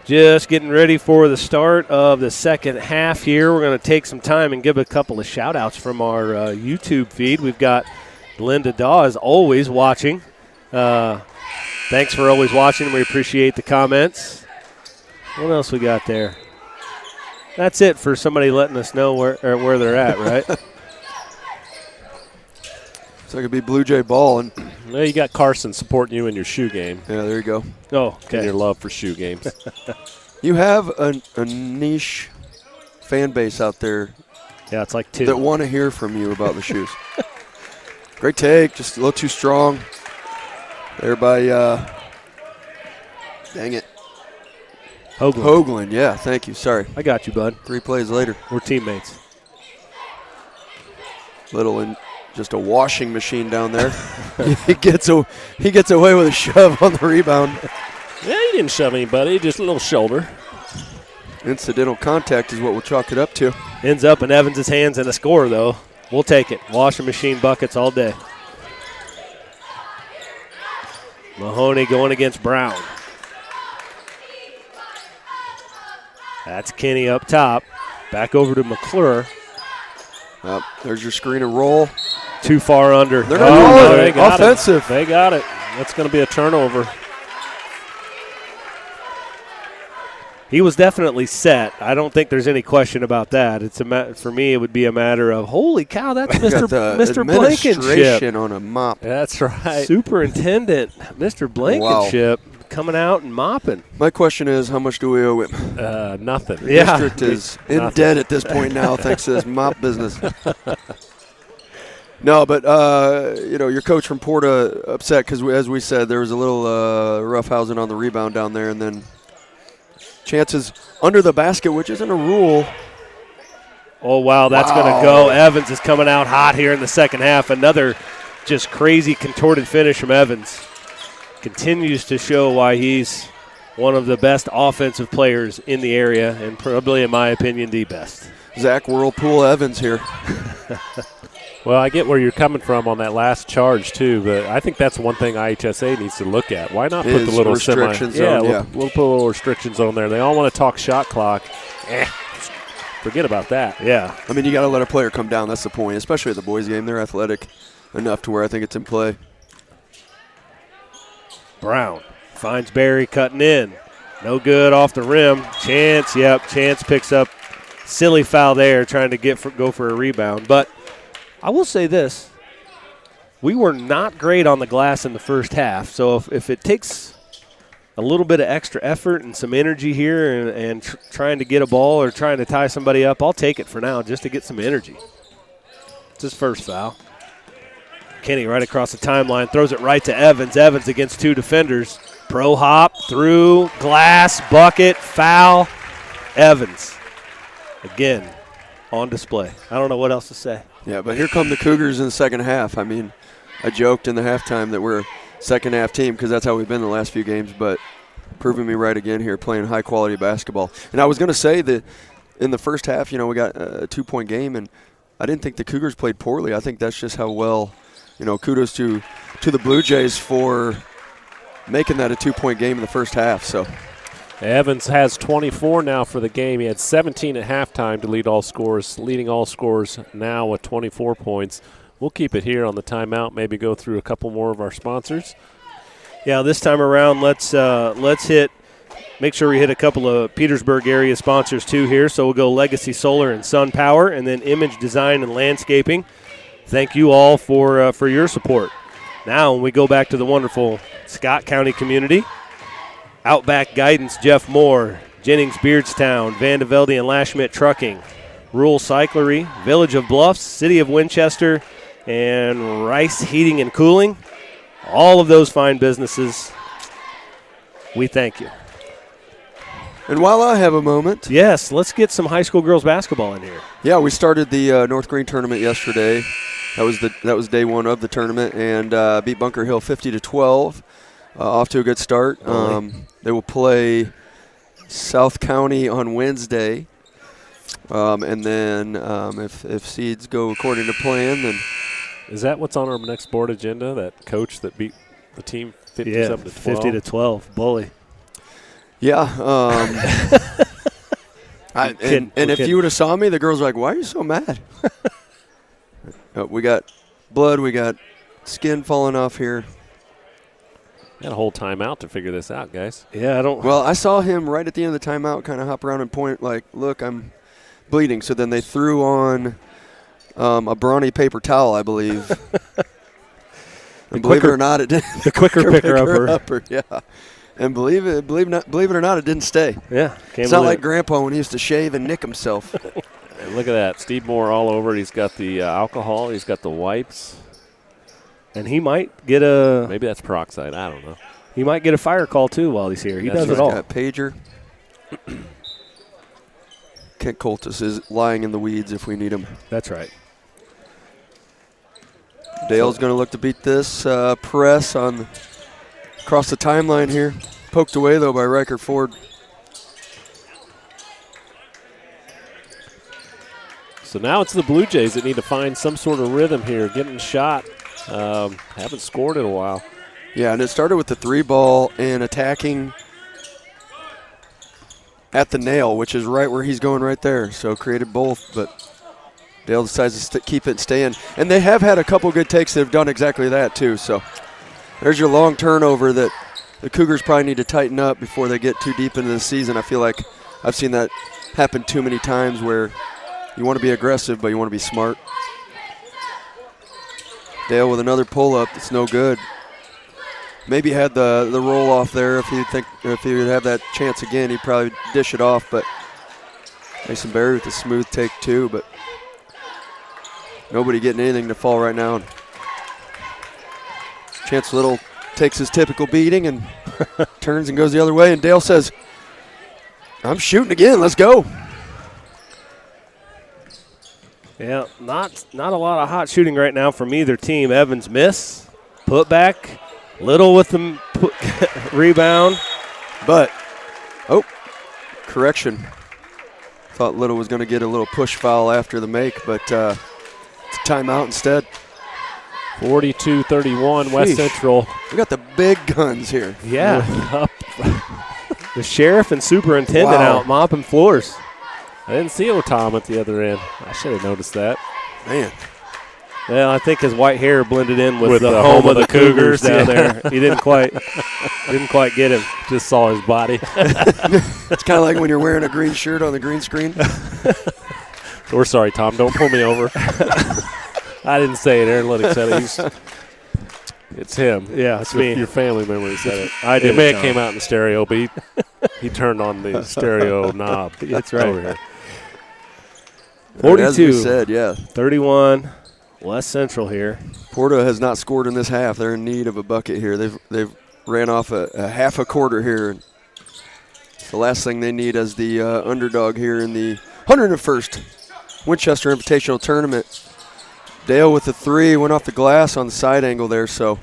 Just getting ready for the start of the second half here. We're going to take some time and give a couple of shout-outs from our YouTube feed. We've got Linda Daw, as always, watching. Thanks for always watching. We appreciate the comments. What else we got there? That's it for somebody letting us know where they're at, right? So it could be Blue Jay ball. And well, you got Carson supporting you in your shoe game. yeah, there you go. Oh, okay. And your love for shoe games. You have a niche fan base out there. Yeah, it's like 2. That want to hear from you about the shoes. Great take, just a little too strong. There by, dang it. Hoagland, yeah, thank you, sorry. I got you, bud. 3 plays later. We're teammates. Little in just a washing machine down there. he gets away with a shove on the rebound. Yeah, he didn't shove anybody, just a little shoulder. Incidental contact is what we'll chalk it up to. Ends up in Evans' hands and a score, though. We'll take it. Washing machine buckets all day. Mahoney going against Brown. That's Kenny up top. Back over to McClure. There's your screen and roll. Too far under. They're not calling they it. got Offensive. It. They got it. That's going to be a turnover. He was definitely set. I don't think there's any question about that. It's for me, it would be a matter of, holy cow, that's Mr. Blankenship. Administration on a mop. That's right. Superintendent Mr. Blankenship coming out and mopping. My question is, how much do we owe him? Nothing. Yeah. District is in debt at this point now thanks to this mop business. No, but, your coach from Porta upset because, as we said, there was a little roughhousing on the rebound down there, and then chances under the basket, which isn't a rule. Oh, wow, that's going to go. Evans is coming out hot here in the second half. Another just crazy contorted finish from Evans. Continues to show why he's one of the best offensive players in the area and probably, in my opinion, the best. Zach Whirlpool Evans here. Well, I get where you're coming from on that last charge, too, but I think that's one thing IHSA needs to look at. Why not put the little restriction zone? We'll put a little restrictions on there. They all want to talk shot clock. Forget about that. Yeah. I mean, you got to let a player come down. That's the point, especially at the boys' game. They're athletic enough to where I think it's in play. Brown finds Barry cutting in. No good off the rim. Chance picks up. Silly foul there trying to go for a rebound. But I will say this. We were not great on the glass in the first half. So if it takes a little bit of extra effort and some energy here and trying to get a ball or trying to tie somebody up, I'll take it for now just to get some energy. It's his first foul. Kenny right across the timeline, throws it right to Evans. Evans against 2 defenders. Pro hop, through, glass, bucket, foul. Evans, again, on display. I don't know what else to say. Yeah, but here come the Cougars in the second half. I mean, I joked in the halftime that we're a second-half team because that's how we've been the last few games, but proving me right again here, playing high-quality basketball. And I was going to say that in the first half, we got a 2-point game, and I didn't think the Cougars played poorly. I think that's just how well, kudos to the Blue Jays for making that a 2-point game in the first half. So Evans has 24 now for the game. He had 17 at halftime to lead all scorers, leading all scorers now with 24 points. We'll keep it here on the timeout, maybe go through a couple more of our sponsors. Yeah, this time around, let's make sure we hit a couple of Petersburg area sponsors too here. So we'll go Legacy Solar and Sun Power, and then Image Design and Landscaping. Thank you all for your support. Now when we go back to the wonderful Scott County community, Outback Guidance, Jeff Moore, Jennings Beardstown, Vandevelde and Lashmitt Trucking, Rural Cyclery, Village of Bluffs, City of Winchester, and Rice Heating and Cooling. All of those fine businesses, we thank you. And while I have a moment. Yes, let's get some high school girls basketball in here. Yeah, we started the North Green tournament yesterday. That was day 1 of the tournament, and beat Bunker Hill 50-12. Off to a good start. They will play South County on Wednesday. And then if seeds go according to plan, then. Is that what's on our next board agenda, that coach that beat the team 57-12? 50-12, bully. Yeah. If you would have saw me, the girls were like, "Why are you so mad?" We got blood. We got skin falling off here. Got a whole timeout to figure this out, guys. Yeah, I don't. Well, I saw him right at the end of the timeout kind of hop around and point like, "Look, I'm bleeding." So then they threw on a brawny paper towel, I believe. And believe it or not, it didn't. The quicker picker-upper. Yeah. And believe it or not, it didn't stay. Yeah. It's not like Grandpa when he used to shave and nick himself. And look at that. Steve Moore all over it. He's got the alcohol. He's got the wipes. And he might get a – maybe that's peroxide. I don't know. He might get a fire call, too, while he's here. He does it all. Got pager. Kent Coltis is lying in the weeds if we need him. That's right. Dale's going to look to beat this press on across the timeline here. Poked away, though, by Riker Ford. So now it's the Blue Jays that need to find some sort of rhythm here, getting shot. Haven't scored in a while. Yeah, and it started with the 3-ball and attacking at the nail, which is right where he's going right there. So created both, but Dale decides to keep it staying. And they have had a couple good takes that have done exactly that too. So there's your long turnover that the Cougars probably need to tighten up before they get too deep into the season. I feel like I've seen that happen too many times where you want to be aggressive, but you want to be smart. Dale with another pull-up. It's no good. Maybe had the roll off there. If he would have that chance again, he'd probably dish it off. But Mason Berry with a smooth take too. But nobody getting anything to fall right now. Chance Little takes his typical beating and turns and goes the other way. And Dale says, "I'm shooting again. Let's go." Yeah, not a lot of hot shooting right now from either team. Evans miss, put back, Little with the rebound. But, correction. Thought Little was going to get a little push foul after the make, but it's a timeout instead. 42-31, West Central. We got the big guns here. Yeah. The sheriff and superintendent out mopping floors. I didn't see Tom at the other end. I should have noticed that. Man. Well, I think his white hair blended in with the home of the Cougars down there. He didn't quite get him. Just saw his body. It's kind of like when you're wearing a green shirt on the green screen. We're sorry, Tom. Don't pull me over. I didn't say it. Aaron Liddick said it. It's him. Yeah, it's me. Your family member that said it. I did. It may have came out in the stereo, but he turned on the stereo knob. That's right. Over here. 42. As we said, yeah. 31. West Central here. Porta has not scored in this half. They're in need of a bucket here. They've ran off a half a quarter here. It's the last thing they need as the underdog here in the 101st Winchester Invitational Tournament. Dale with the 3 went off the glass on the side angle there, so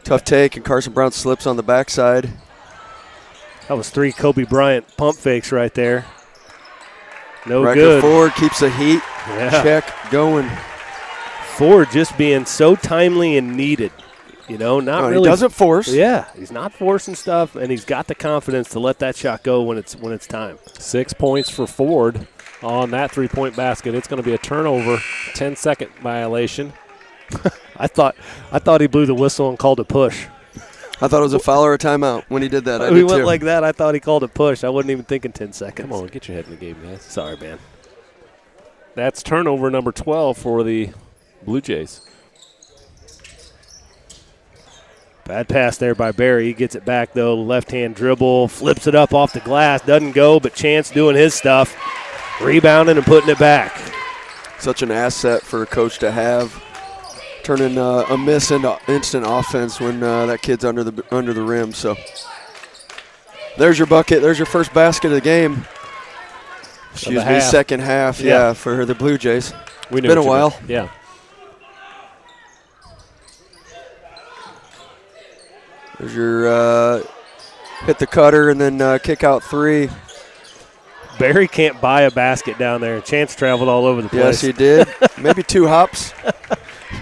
tough take, and Carson Brown slips on the backside. That was 3 Kobe Bryant pump fakes right there. No Riker good. Ford keeps the heat check going. Ford just being so timely and needed. You know, not really. He doesn't force. Yeah, he's not forcing stuff, and he's got the confidence to let that shot go when it's time. 6 points for Ford on that 3-point basket. It's going to be a turnover, 10-second violation. I thought he blew the whistle and called a push. I thought it was a foul or a timeout when he did that. We went like that. I thought he called a push. I wasn't even thinking 10 seconds. Come on, get your head in the game, guys. Sorry, man. That's turnover number 12 for the Blue Jays. Bad pass there by Barry. He gets it back, though. Left-hand dribble, flips it up off the glass. Doesn't go, but Chance doing his stuff. Rebounding and putting it back. Such an asset for a coach to have. Turning a miss into instant offense when that kid's under the rim. So there's your bucket. There's your first basket of the game. Excuse me, second half. Yeah, for the Blue Jays. It's been a while. Yeah. There's your hit the cutter and then kick out 3. Barry can't buy a basket down there. Chance traveled all over the place. Yes, he did. Maybe 2 hops.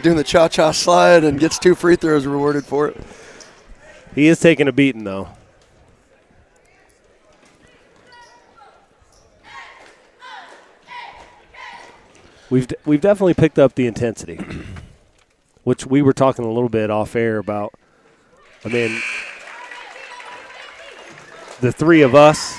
Doing the cha-cha slide and gets 2 free throws rewarded for it. He is taking a beating, though. we've definitely picked up the intensity, which we were talking a little bit off air about. I mean, the three of us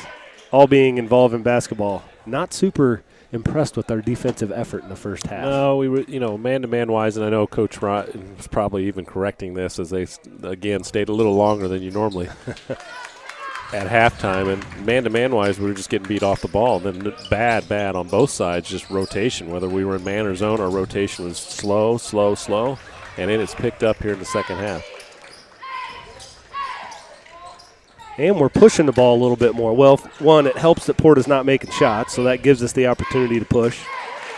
all being involved in basketball, not super impressed with our defensive effort in the first half. No, we were, man-to-man wise, and I know Coach Ryan was probably even correcting this as they, again, stayed a little longer than you normally at halftime. And man-to-man wise, we were just getting beat off the ball. And then bad on both sides, just rotation. Whether we were in man or zone, our rotation was slow. And it is picked up here in the second half. And we're pushing the ball a little bit more. Well, one, it helps that Porta's not making shots, so that gives us the opportunity to push.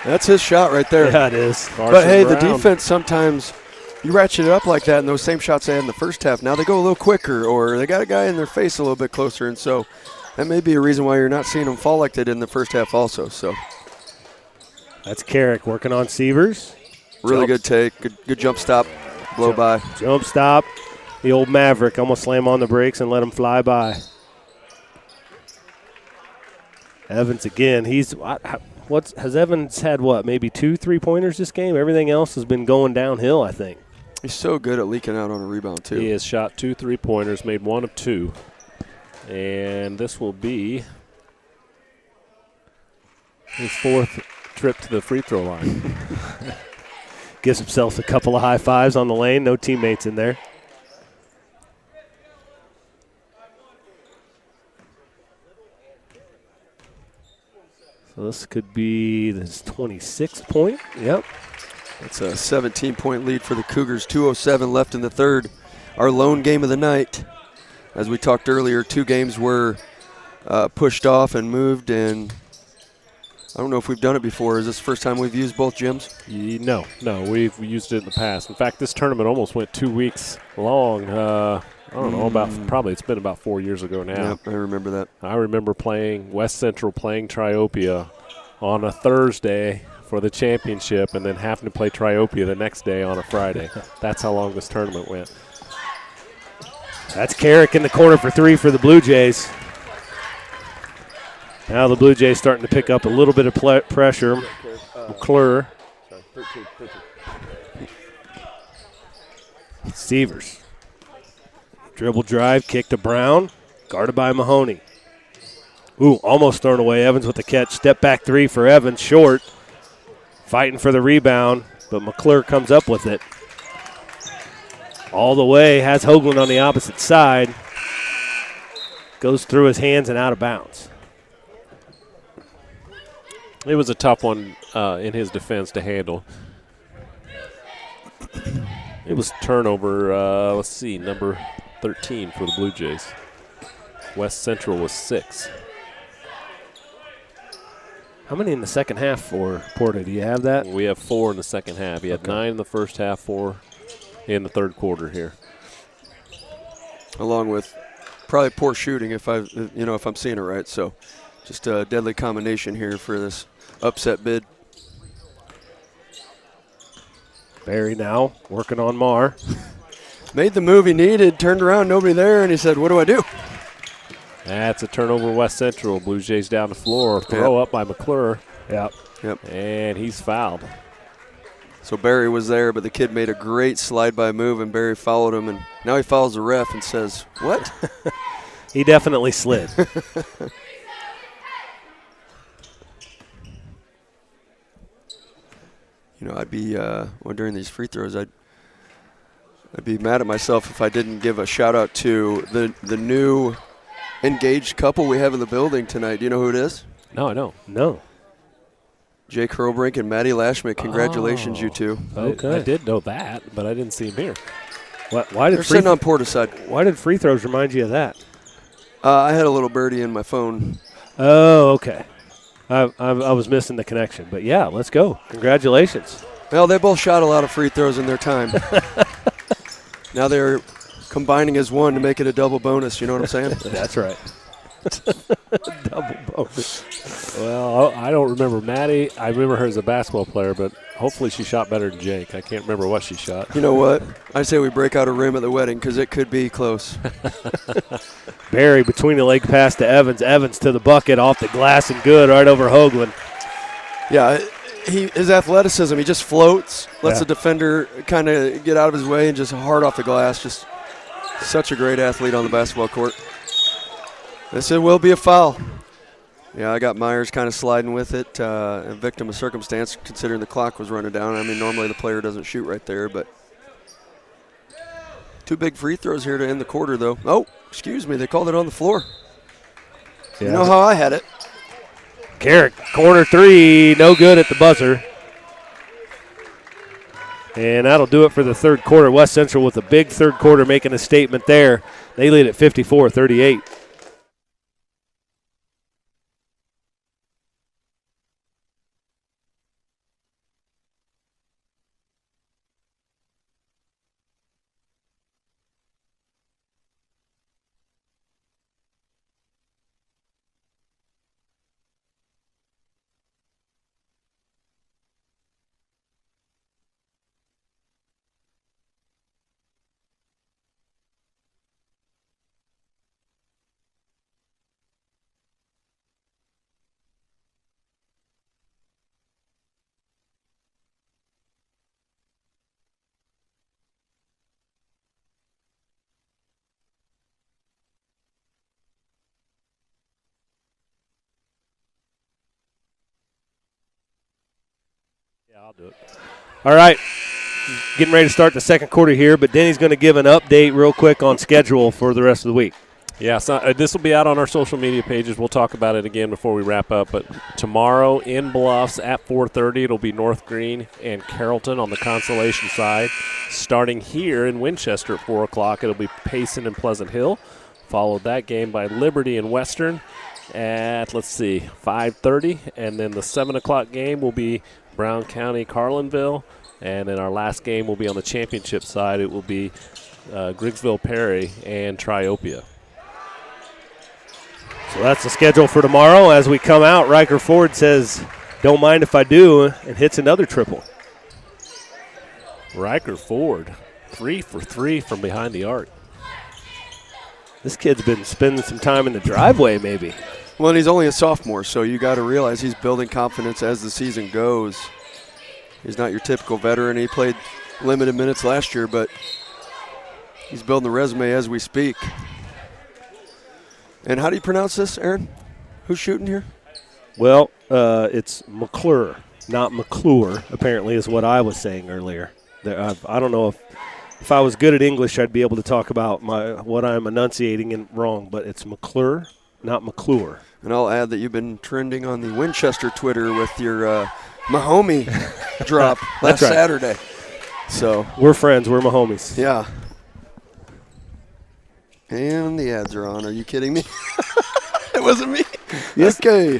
That's his shot right there. Yeah, it is. But, hey, the defense sometimes you ratchet it up like that, and those same shots they had in the first half, now they go a little quicker, or they got a guy in their face a little bit closer, and so that may be a reason why you're not seeing them fall like they did in the first half also. So that's Carrick working on Sievers. Really good take, good jump stop, blow by. Jump stop. The old Maverick. I'm going to slam on the brakes and let him fly by. Evans again. Has Evans had maybe 2 3-pointers this game? Everything else has been going downhill, I think. He's so good at leaking out on a rebound, too. He has shot 2 3-pointers, made 1 of 2. And this will be his 4th trip to the free throw line. Gives himself a couple of high fives on the lane. No teammates in there. So this could be his 26th point. Yep. It's a 17-point lead for the Cougars. 2:07 left in the third. Our lone game of the night. As we talked earlier, 2 games were pushed off and moved, and I don't know if we've done it before. Is this the first time we've used both gyms? No, we've used it in the past. In fact, this tournament almost went 2 weeks long. I don't know, probably it's been about 4 years ago now. Yep, I remember that. I remember playing West Central, playing Triopia on a Thursday for the championship, and then having to play Triopia the next day on a Friday. That's how long this tournament went. That's Carrick in the corner for 3 for the Blue Jays. Now the Blue Jays starting to pick up a little bit of pressure. McClure. Sievers. Dribble drive, kick to Brown. Guarded by Mahoney. Ooh, almost thrown away. Evans with the catch. Step back 3 for Evans. Short. Fighting for the rebound, but McClure comes up with it. All the way. Has Hoagland on the opposite side. Goes through his hands and out of bounds. It was a tough one in his defense to handle. It was turnover, number 13 for the Blue Jays. West Central was 6. How many in the second half for Porta? Do you have that? We have 4 in the second half. He had 9 in the first half, 4 in the third quarter here. Along with probably poor shooting if I'm seeing it right. So just a deadly combination here for this upset bid. Barry now working on Marr. Made the move he needed, turned around, nobody there, and he said, what do I do? That's a turnover West Central. Blue Jays down the floor. Throw up by McClure. Yep. And he's fouled. So Barry was there, but the kid made a great slide-by move, and Barry followed him, and now he follows the ref and says, what? He definitely slid. I'd be during these free throws, I'd be mad at myself if I didn't give a shout-out to the new engaged couple we have in the building tonight. Do you know who it is? No, I don't. No. Jake Hurlbrink and Maddie Lashman. Congratulations, you two. Okay. I did know that, but I didn't see him here. Why did They're sitting on Porta's side. Why did free throws remind you of that? I had a little birdie in my phone. Oh, okay. I was missing the connection. But, yeah, let's go. Congratulations. Well, they both shot a lot of free throws in their time. Now they're combining as one to make it a double bonus. You know what I'm saying? That's right. Double bonus. Well, I don't remember Maddie. I remember her as a basketball player, but hopefully she shot better than Jake. I can't remember what she shot. You know what? I say we break out a rim at the wedding because it could be close. Barry between the leg pass to Evans. Evans to the bucket off the glass and good right over Hoagland. Yeah, his athleticism, he just floats, lets Yeah. the defender kind of get out of his way and just hard off the glass. Just such a great athlete on the basketball court. This will be a foul. Yeah, I got Myers kind of sliding with it, a victim of circumstance considering the clock was running down. I mean, normally the player doesn't shoot right there, but 2 big free throws here to end the quarter, though. Oh, excuse me, they called it on the floor. Yeah. You know how I had it. Carrick, corner 3, no good at the buzzer. And that'll do it for the third quarter. West Central with a big third quarter making a statement there. They lead at 54-38. Yeah, I'll do it. All right, getting ready to start the second quarter here, but Denny's going to give an update real quick on schedule for the rest of the week. Yeah, so, this will be out on our social media pages. We'll talk about it again before we wrap up. But tomorrow in Bluffs at 4:30, it'll be North Green and Carrollton on the Consolation side. Starting here in Winchester at 4 o'clock, it'll be Payson and Pleasant Hill. Followed that game by Liberty and Western at, 5:30. And then the 7 o'clock game will be Brown County, Carlinville. And then our last game will be on the championship side. It will be Griggsville Perry and Triopia. So that's the schedule for tomorrow. As we come out, Riker Ford says, "Don't mind if I do," and hits another triple. Riker Ford, 3 for 3 from behind the arc. This kid's been spending some time in the driveway, maybe. Well, and he's only a sophomore, so you got to realize he's building confidence as the season goes. He's not your typical veteran. He played limited minutes last year, but he's building the resume as we speak. And how do you pronounce this, Aaron? Who's shooting here? Well, it's McClure, not McClure, apparently, is what I was saying earlier. I don't know if I was good at English, I'd be able to talk about what I'm enunciating and wrong, but it's McClure, not McClure. And I'll add that you've been trending on the Winchester Twitter with your Mahomie drop last right. Saturday. So We're friends. We're my homies. yeah. And the ads are on. Are you kidding me? It wasn't me. Yes. Okay.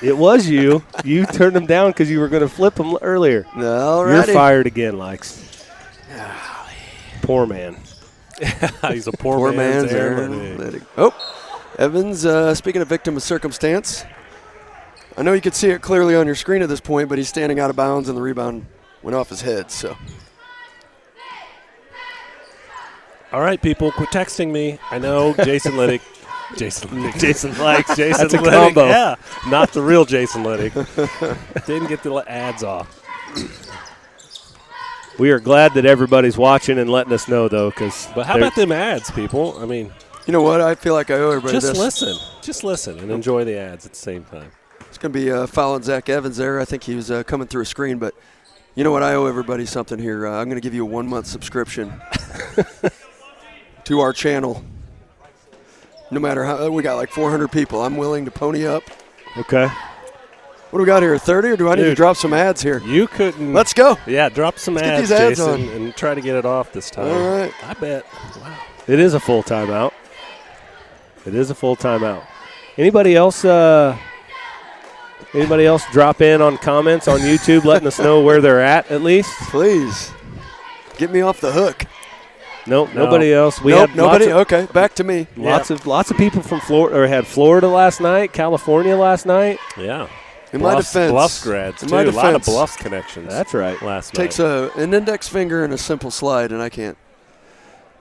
It was you. You turned them down because you were going to flip them earlier. All You're righty. fired again, Likes. Poor man. He's a poor, Poor man's man's Aaron. Aaron. Oh, Evans, speaking of victim of circumstance, I know you could see it clearly on your screen at this point, but he's standing out of bounds and the rebound went off his head. So All right, people, quit texting me. I know Jason Liddick. Jason likes Jason That's a Liddick. combo. Yeah, not the real Jason Liddick. Didn't get the ads off. We are glad that everybody's watching and letting us know, though, because. But how about them ads, people? I mean, you know what? I feel like I owe everybody just this. listen. Just listen and enjoy the ads at the same time. It's going to be fouling Zach Evans there. I think he was coming through a screen, but you know what? I owe everybody something here. I'm going to give you a 1-month subscription to our channel. No matter how, we got like 400 people. I'm willing to pony up. Okay. What do we got here, 30, or do I need to drop some ads here? You couldn't. Let's go. Yeah, drop some Let's get ads, these ads Jason, on. and try to get it off this time. All right. I bet. Wow. It is a full timeout. It is a full timeout. Anybody else drop in on comments on YouTube letting us know where they're at least? Please. Get me off the hook. Nope, No. nobody else. We Nope, had nobody? lots Okay, back to me. of lots of people from Florida, or had Florida last night, California last night. Yeah. In my defense. Bluffs grads, in too. my A lot of defense, Bluffs connections. That's right. Last Takes night. an index finger and a simple slide, and I can't.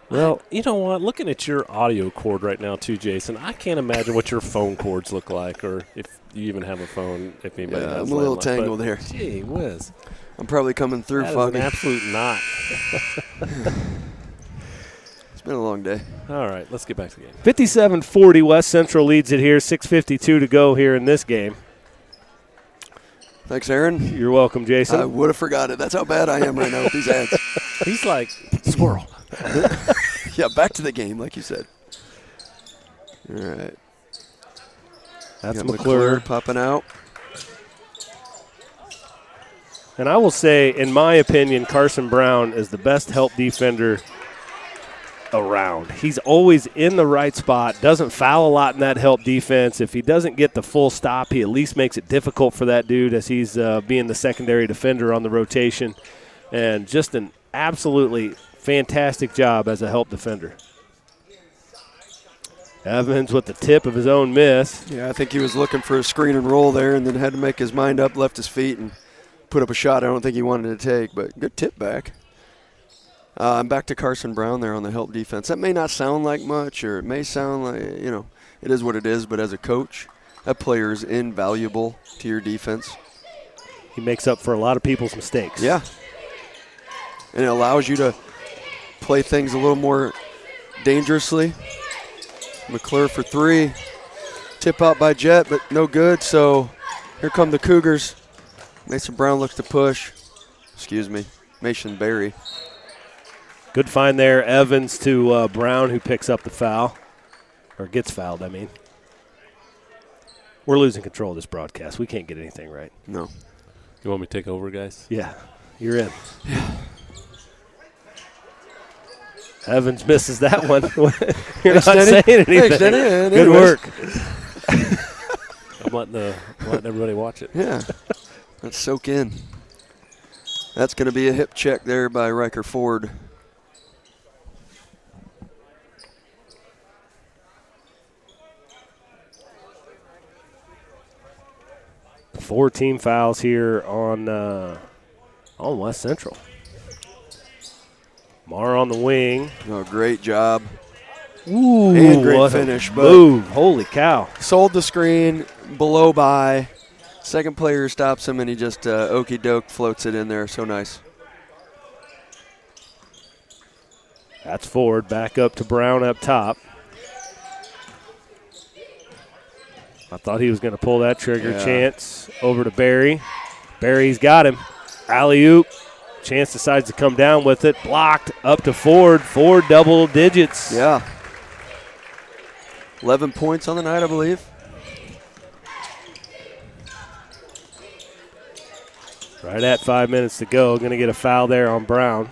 Well, you know what? Looking at your audio cord right now, too, Jason, I can't imagine what your phone cords look like, or if you even have a phone. If anybody has I'm a little landline. tangled here. Gee whiz. I'm probably coming through That is foggy. an absolute knot. It's been a long day. All right, let's get back to the game. 57-40, West Central leads it here. 6:52 to go here in this game. Thanks, Aaron. You're welcome, Jason. I would have forgot it. That's how bad I am right now with these ads. He's like, squirrel. Yeah, back to the game, like you said. All right. That's Got McClure. popping out. And I will say, in my opinion, Carson Brown is the best help defender around. He's always in the right spot, doesn't foul a lot in that help defense. If he doesn't get the full stop, he at least makes it difficult for that dude as he's being the secondary defender on the rotation. And just an absolutely fantastic job as a help defender. Evans with the tip of his own miss. Yeah, I think he was looking for a screen and roll there and then had to make his mind up, left his feet, and put up a shot I don't think he wanted to take, but good tip back. I'm back to Carson Brown there on the help defense. That may not sound like much, or it may sound like, it is what it is, but as a coach, that player is invaluable to your defense. He makes up for a lot of people's mistakes. Yeah. And it allows you to play things a little more dangerously. McClure for three. Tip out by Jet, but no good, so here come the Cougars. Mason Brown looks to push. Mason Berry. Good find there, Evans to Brown, who picks up the foul. Or gets fouled, I mean. We're losing control of this broadcast. We can't get anything right. No. You want me to take over, guys? Yeah, you're in. Evans misses that one. You're not saying anything. Thanks, Good work. I'm letting everybody watch it. Yeah. Let's soak in. That's going to be a hip check there by Riker Ford. Four team fouls here on West Central. Marr on the wing. Oh, great job. Ooh, And great what finish, a but move. Holy cow. sold the screen, below by. Second player stops him, and he just okey-doke floats it in there. So nice. That's Ford. Back up to Brown up top. I thought he was going to pull that trigger. Yeah. Chance over to Barry. Barry's got him. Alley-oop. Chance decides to come down with it. Blocked up to Ford. Ford double digits. Yeah. 11 points on the night, I believe. Right at 5 minutes to go. Going to get a foul there on Brown.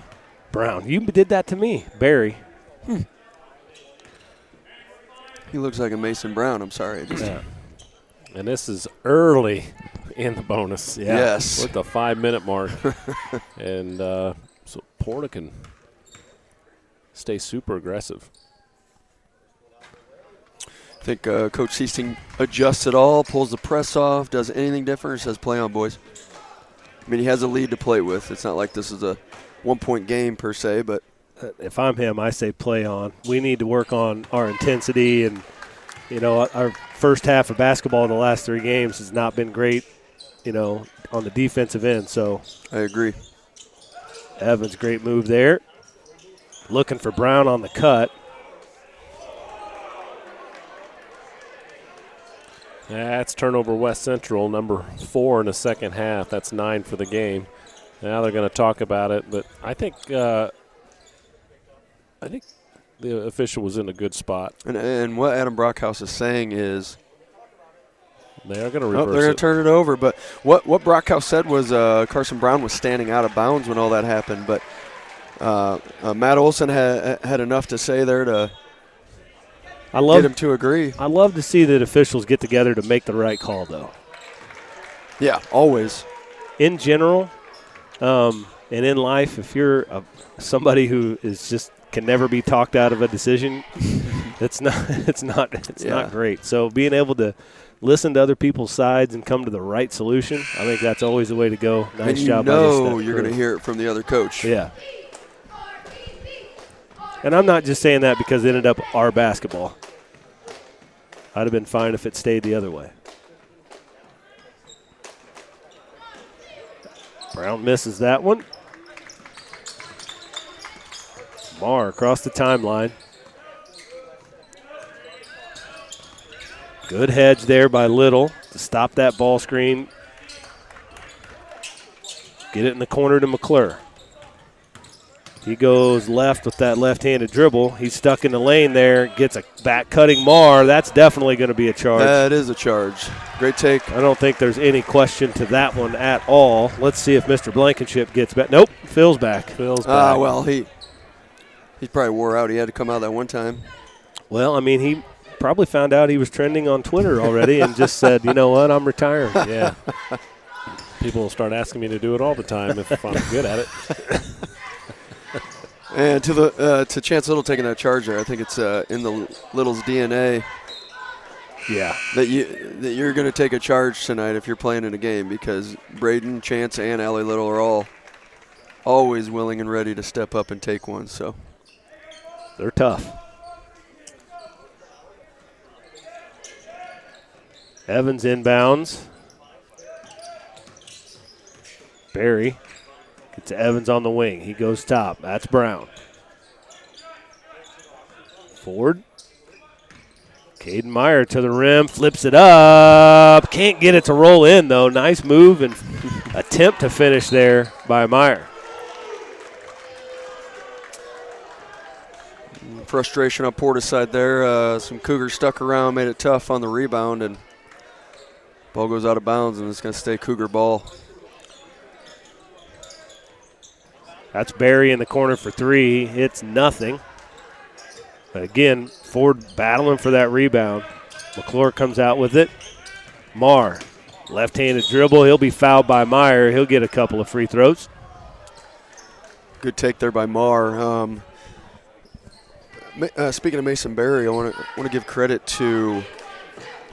Brown, you did that to me. Barry. He looks like a Mason Brown. I'm sorry. Yeah. And this is early in the bonus. Yeah. Yes. We're at the 5 minute mark. And so Porta can stay super aggressive. I think Coach Seasting adjusts it all, pulls the press off, does anything different, or says play on, boys. I mean, he has a lead to play with. It's not like this is a one-point game per se, but If I'm him, I say play on. We need to work on our intensity, and, our first half of basketball in the last 3 games has not been great, on the defensive end. So I agree. Evans, great move there. Looking for Brown on the cut. That's turnover West Central, number 4 in the second half. That's 9 for the game. Now they're going to talk about it, but I think the official was in a good spot. And what Adam Brockhouse is saying is They are going to they're reverse going it. to turn it over. But what Brockhouse said was Carson Brown was standing out of bounds when all that happened. But Matt Olson had enough to say there to get him to agree. I love to see that officials get together to make the right call, though. Yeah, always. In general, and in life, if you're somebody who is just can never be talked out of a decision, it's not great. So being able to listen to other people's sides and come to the right solution, I think that's always the way to go. Nice and job. you're going to hear it from the other coach. Yeah. And I'm not just saying that because it ended up our basketball. I'd have been fine if it stayed the other way. Brown misses that one. Marr across the timeline. Good hedge there by Little to stop that ball screen. Get it in the corner to McClure. He goes left with that left-handed dribble. He's stuck in the lane there. Gets a back-cutting Marr. That's definitely going to be a charge. That is a charge. Great take. I don't think there's any question to that one at all. Let's see if Mr. Blankenship gets back. Nope, Phil's back. Well, he probably wore out. He had to come out that one time. Well, I mean, he probably found out he was trending on Twitter already and just said, you know what, I'm retiring. Yeah. People will start asking me to do it all the time if I'm good at it. And to Chance Little taking that charge there, I think it's in the Little's DNA. Yeah. That you're going to take a charge tonight if you're playing in a game, because Braden, Chance, and Allie Little are always willing and ready to step up and take one. So they're tough. Evans inbounds. Barry gets to Evans on the wing. He goes top. That's Brown. Ford. Caden Meyer to the rim. Flips it up. Can't get it to roll in, though. Nice move and attempt to finish there by Meyer. Frustration on Porta's side there. Some Cougars stuck around, made it tough on the rebound, and ball goes out of bounds, and it's going to stay Cougar ball. That's Barry in the corner for three. It's nothing. But again, Ford battling for that rebound. McClure comes out with it. Marr, left-handed dribble. He'll be fouled by Meyer. He'll get a couple of free throws. Good take there by Marr. Speaking of Mason Barry, I want to give credit to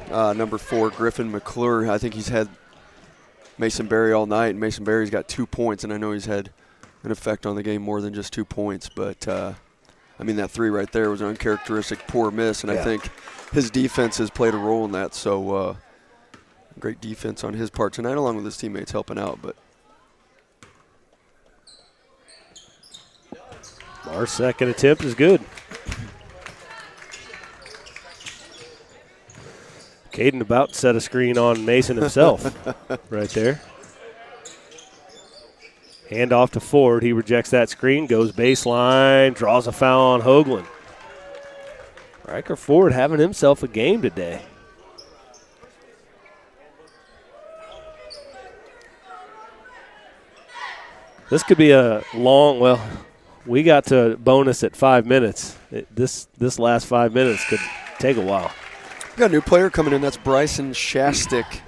number 4, Griffin McClure. I think he's had Mason Barry all night, and Mason Barry's got 2 points, and I know he's had an effect on the game more than just 2 points. But, I mean, that three right there was an uncharacteristic poor miss, and I think his defense has played a role in that. So great defense on his part tonight, along with his teammates helping out. But Marr's second attempt is good. Caden about to set a screen on Mason himself right there. Hand off to Ford. He rejects that screen, goes baseline, draws a foul on Hoagland. Riker Ford having himself a game today. This could be a long, well, we got to bonus at 5 minutes. This last 5 minutes could take a while. We got a new player coming in. That's Bryson Shastic.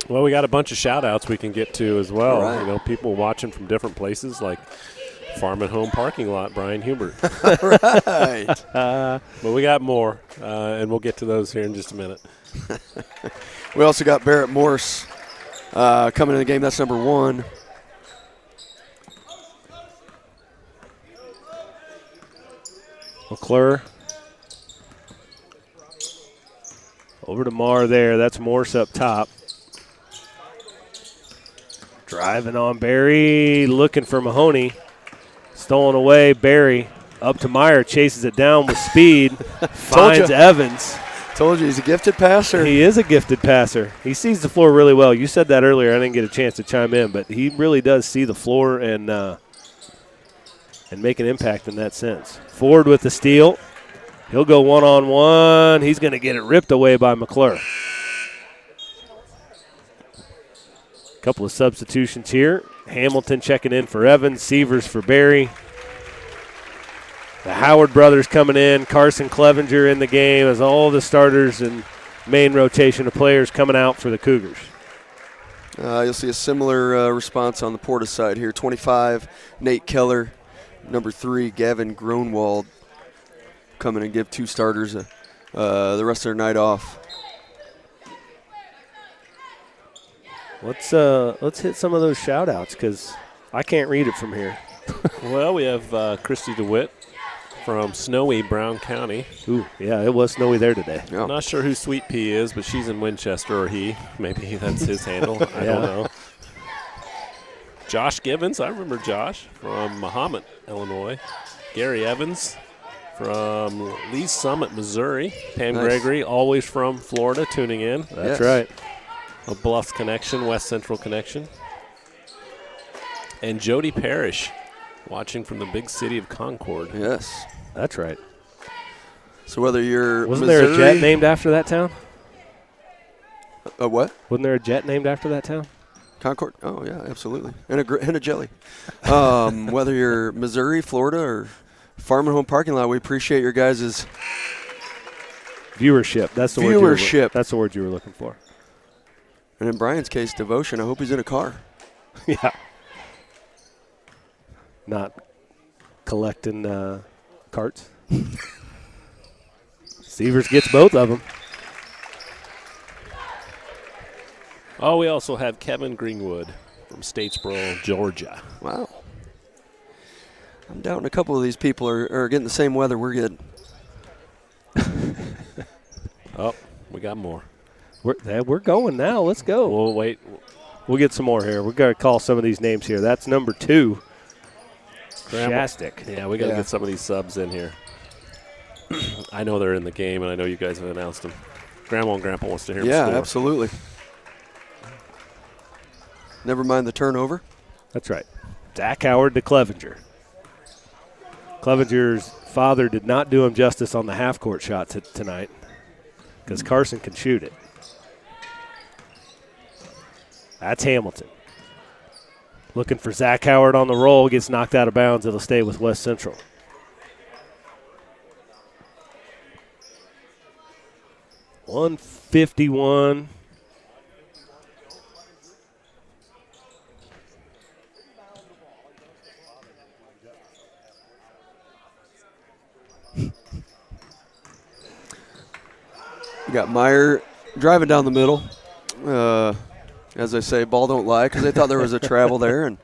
Well, we got a bunch of shout-outs we can get to as well. Right. You know, people watching from different places like Farm and Home Parking Lot, Brian Hubert. Right. But we got more, and we'll get to those here in just a minute. We also got Barrett Morse coming in the game. That's number 1. McClure. Over to Marr there. That's Morse up top. Driving on Barry. Looking for Mahoney. Stolen away. Barry up to Meyer. Chases it down with speed. Finds Evans. Told you he's a gifted passer. He is a gifted passer. He sees the floor really well. You said that earlier. I didn't get a chance to chime in, but he really does see the floor and make an impact in that sense. Ford with the steal. He'll go one-on-one. He's going to get it ripped away by McClure. Couple of substitutions here. Hamilton checking in for Evans. Severs for Barry. The Howard brothers coming in. Carson Clevenger in the game as all the starters and main rotation of players coming out for the Cougars. You'll see a similar response on the Porta side here. 25, Nate Keller. Number 3, Gavin Gronwald, coming and give 2 starters the rest of their night off. Let's hit some of those shout-outs because I can't read it from here. Well, we have Christy DeWitt from snowy Brown County. Ooh, yeah, it was snowy there today. Yeah. I'm not sure who Sweet Pea is, but she's in Winchester, or he. Maybe that's his handle. I don't know. Josh Givens, I remember Josh from Mahomet, Illinois. Gary Evans from Lee's Summit, Missouri. Pam Gregory, always from Florida, tuning in. That's right. A Bluffs connection, West Central connection. And Jody Parrish, watching from the big city of Concord. Yes. That's right. So whether you're Wasn't Missouri, there a jet named after that town? A what? Wasn't there a jet named after that town? Concord? Oh, yeah, absolutely. And a jelly. Whether you're Missouri, Florida, or Farm and Home parking lot, we appreciate your guys' viewership. That's the viewership. That's the word you were looking for. And in Brian's case, devotion. I hope he's in a car. Yeah. Not collecting carts. Severs gets both of them. Oh, we also have Kevin Greenwood from Statesboro, Georgia. Wow. I'm doubting a couple of these people are getting the same weather we're getting. Oh, we got more. We're going now. Let's go. We'll wait. We'll get some more here. We've got to call some of these names here. That's number 2. Shastic. Yeah, we got to get some of these subs in here. I know they're in the game, and I know you guys have announced them. Grandma and Grandpa wants to hear them score. Yeah, absolutely. Never mind the turnover. That's right. Zach Howard to Clevenger. Clevenger's father did not do him justice on the half-court shot tonight because Carson can shoot it. That's Hamilton. Looking for Zach Howard on the roll. Gets knocked out of bounds. It'll stay with West Central. .151. We got Meyer driving down the middle. As I say, ball don't lie, because they thought there was a travel there, and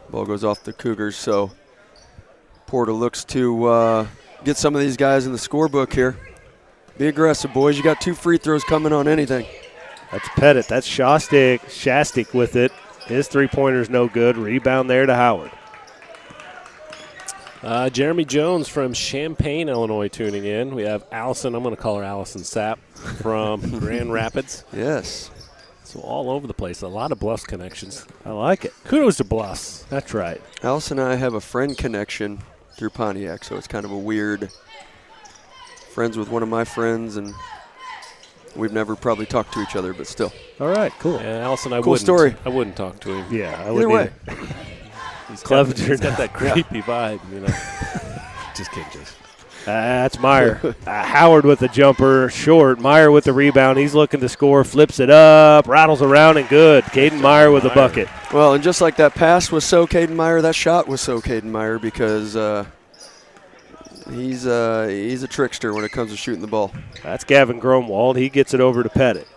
ball goes off the Cougars. So Porta looks to get some of these guys in the scorebook here. Be aggressive, boys. You got 2 free throws coming on anything. That's Pettit. That's Shastic with it. His three-pointer's no good. Rebound there to Howard. Jeremy Jones from Champaign, Illinois, tuning in. We have Allison. I'm going to call her Allison Sapp from Grand Rapids. Yes. So all over the place. A lot of Bluffs connections. I like it. Kudos to Bluffs. That's right. Allison and I have a friend connection through Pontiac, so it's kind of a weird friends with one of my friends, and we've never probably talked to each other, but still. All right, cool. Yeah, Allison, I cool wouldn't. Story. I wouldn't talk to him. Yeah, I Either way. He's Clevenger got that creepy vibe, you know. Just kidding, Jason. That's Meyer. Howard with the jumper, short. Meyer with the rebound. He's looking to score, flips it up, rattles around, and good. Caden Meyer with a bucket. Well, and just like that pass was so Caden Meyer, that shot was so Caden Meyer, because he's a trickster when it comes to shooting the ball. That's Gavin Gromwald. He gets it over to Pettit.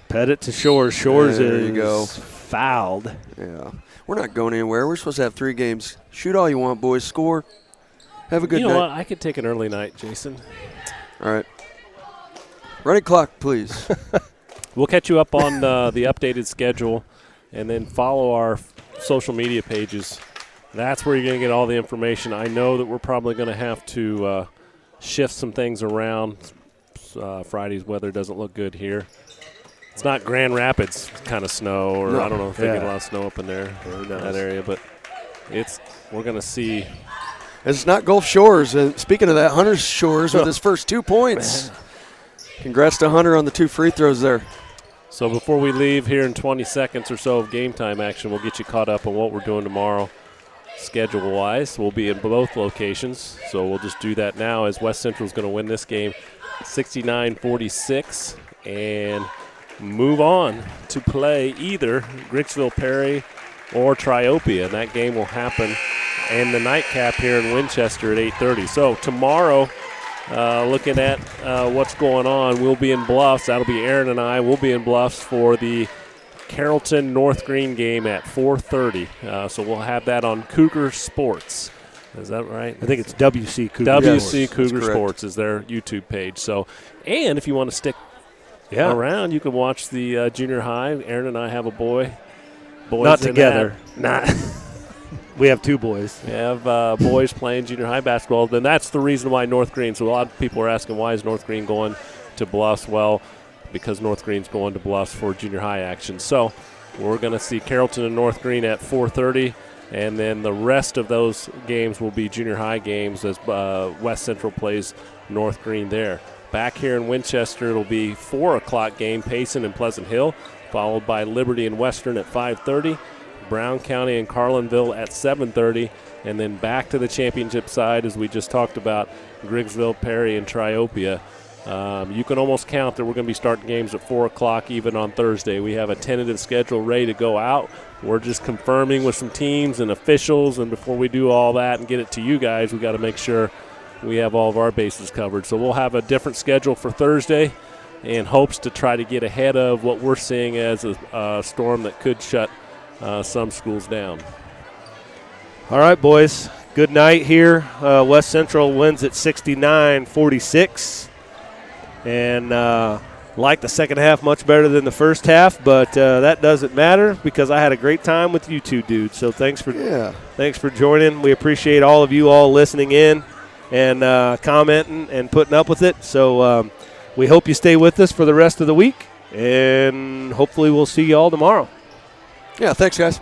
Pettit to Shores. Shores is fouled. Yeah. We're not going anywhere. We're supposed to have 3 games. Shoot all you want, boys. Score. Have a good night. You know what? I could take an early night, Jason. All right. Running clock, please. We'll catch you up on the updated schedule, and then follow our social media pages. That's where you're going to get all the information. I know that we're probably going to have to shift some things around. Friday's weather doesn't look good here. It's not Grand Rapids kind of snow, or I don't know if they get a lot of snow up in there, in that area, but we're going to see. It's not Gulf Shores. And speaking of that, Hunter Shores with his first 2 points. Congrats to Hunter on the 2 free throws there. So before we leave here in 20 seconds or so of game time action, we'll get you caught up on what we're doing tomorrow schedule-wise. We'll be in both locations, so we'll just do that now, as West Central is going to win this game 69-46 and move on to play either Gricksville Perry or Triopia, and that game will happen in the nightcap here in Winchester at 8:30. So tomorrow, looking at what's going on, we'll be in Bluffs. That'll be Aaron and I. We'll be in Bluffs for the Carrollton North Green game at 4:30. So we'll have that on Cougar Sports. Is that right? I think it's WC Cougar. WC Cougar Sports is their YouTube page. So, and if you want to stick around, you can watch the junior high. Aaron and I have a boys not together. We have 2 boys. We have boys playing junior high basketball. Then that's the reason why North Green. So a lot of people are asking, why is North Green going to Bluffs? Well, because North Green's going to Bluffs for junior high action. So we're going to see Carrollton and North Green at 4:30, and then the rest of those games will be junior high games as West Central plays North Green there. Back here in Winchester, it'll be 4 o'clock game, Payson and Pleasant Hill, followed by Liberty and Western at 5:30. Brown County and Carlinville at 7:30, and then back to the championship side, as we just talked about, Griggsville, Perry, and Triopia. You can almost count that we're going to be starting games at 4 o'clock even on Thursday. We have a tentative schedule ready to go out. We're just confirming with some teams and officials, and before we do all that and get it to you guys, we got to make sure we have all of our bases covered. So we'll have a different schedule for Thursday in hopes to try to get ahead of what we're seeing as a storm that could shut some schools down. All right, boys. Good night here. West Central wins at 69-46. And like the second half much better than the first half, but that doesn't matter because I had a great time with you 2 dudes. So thanks for joining. We appreciate all of you all listening in and commenting and putting up with it. So we hope you stay with us for the rest of the week, and hopefully we'll see you all tomorrow. Yeah, thanks, guys.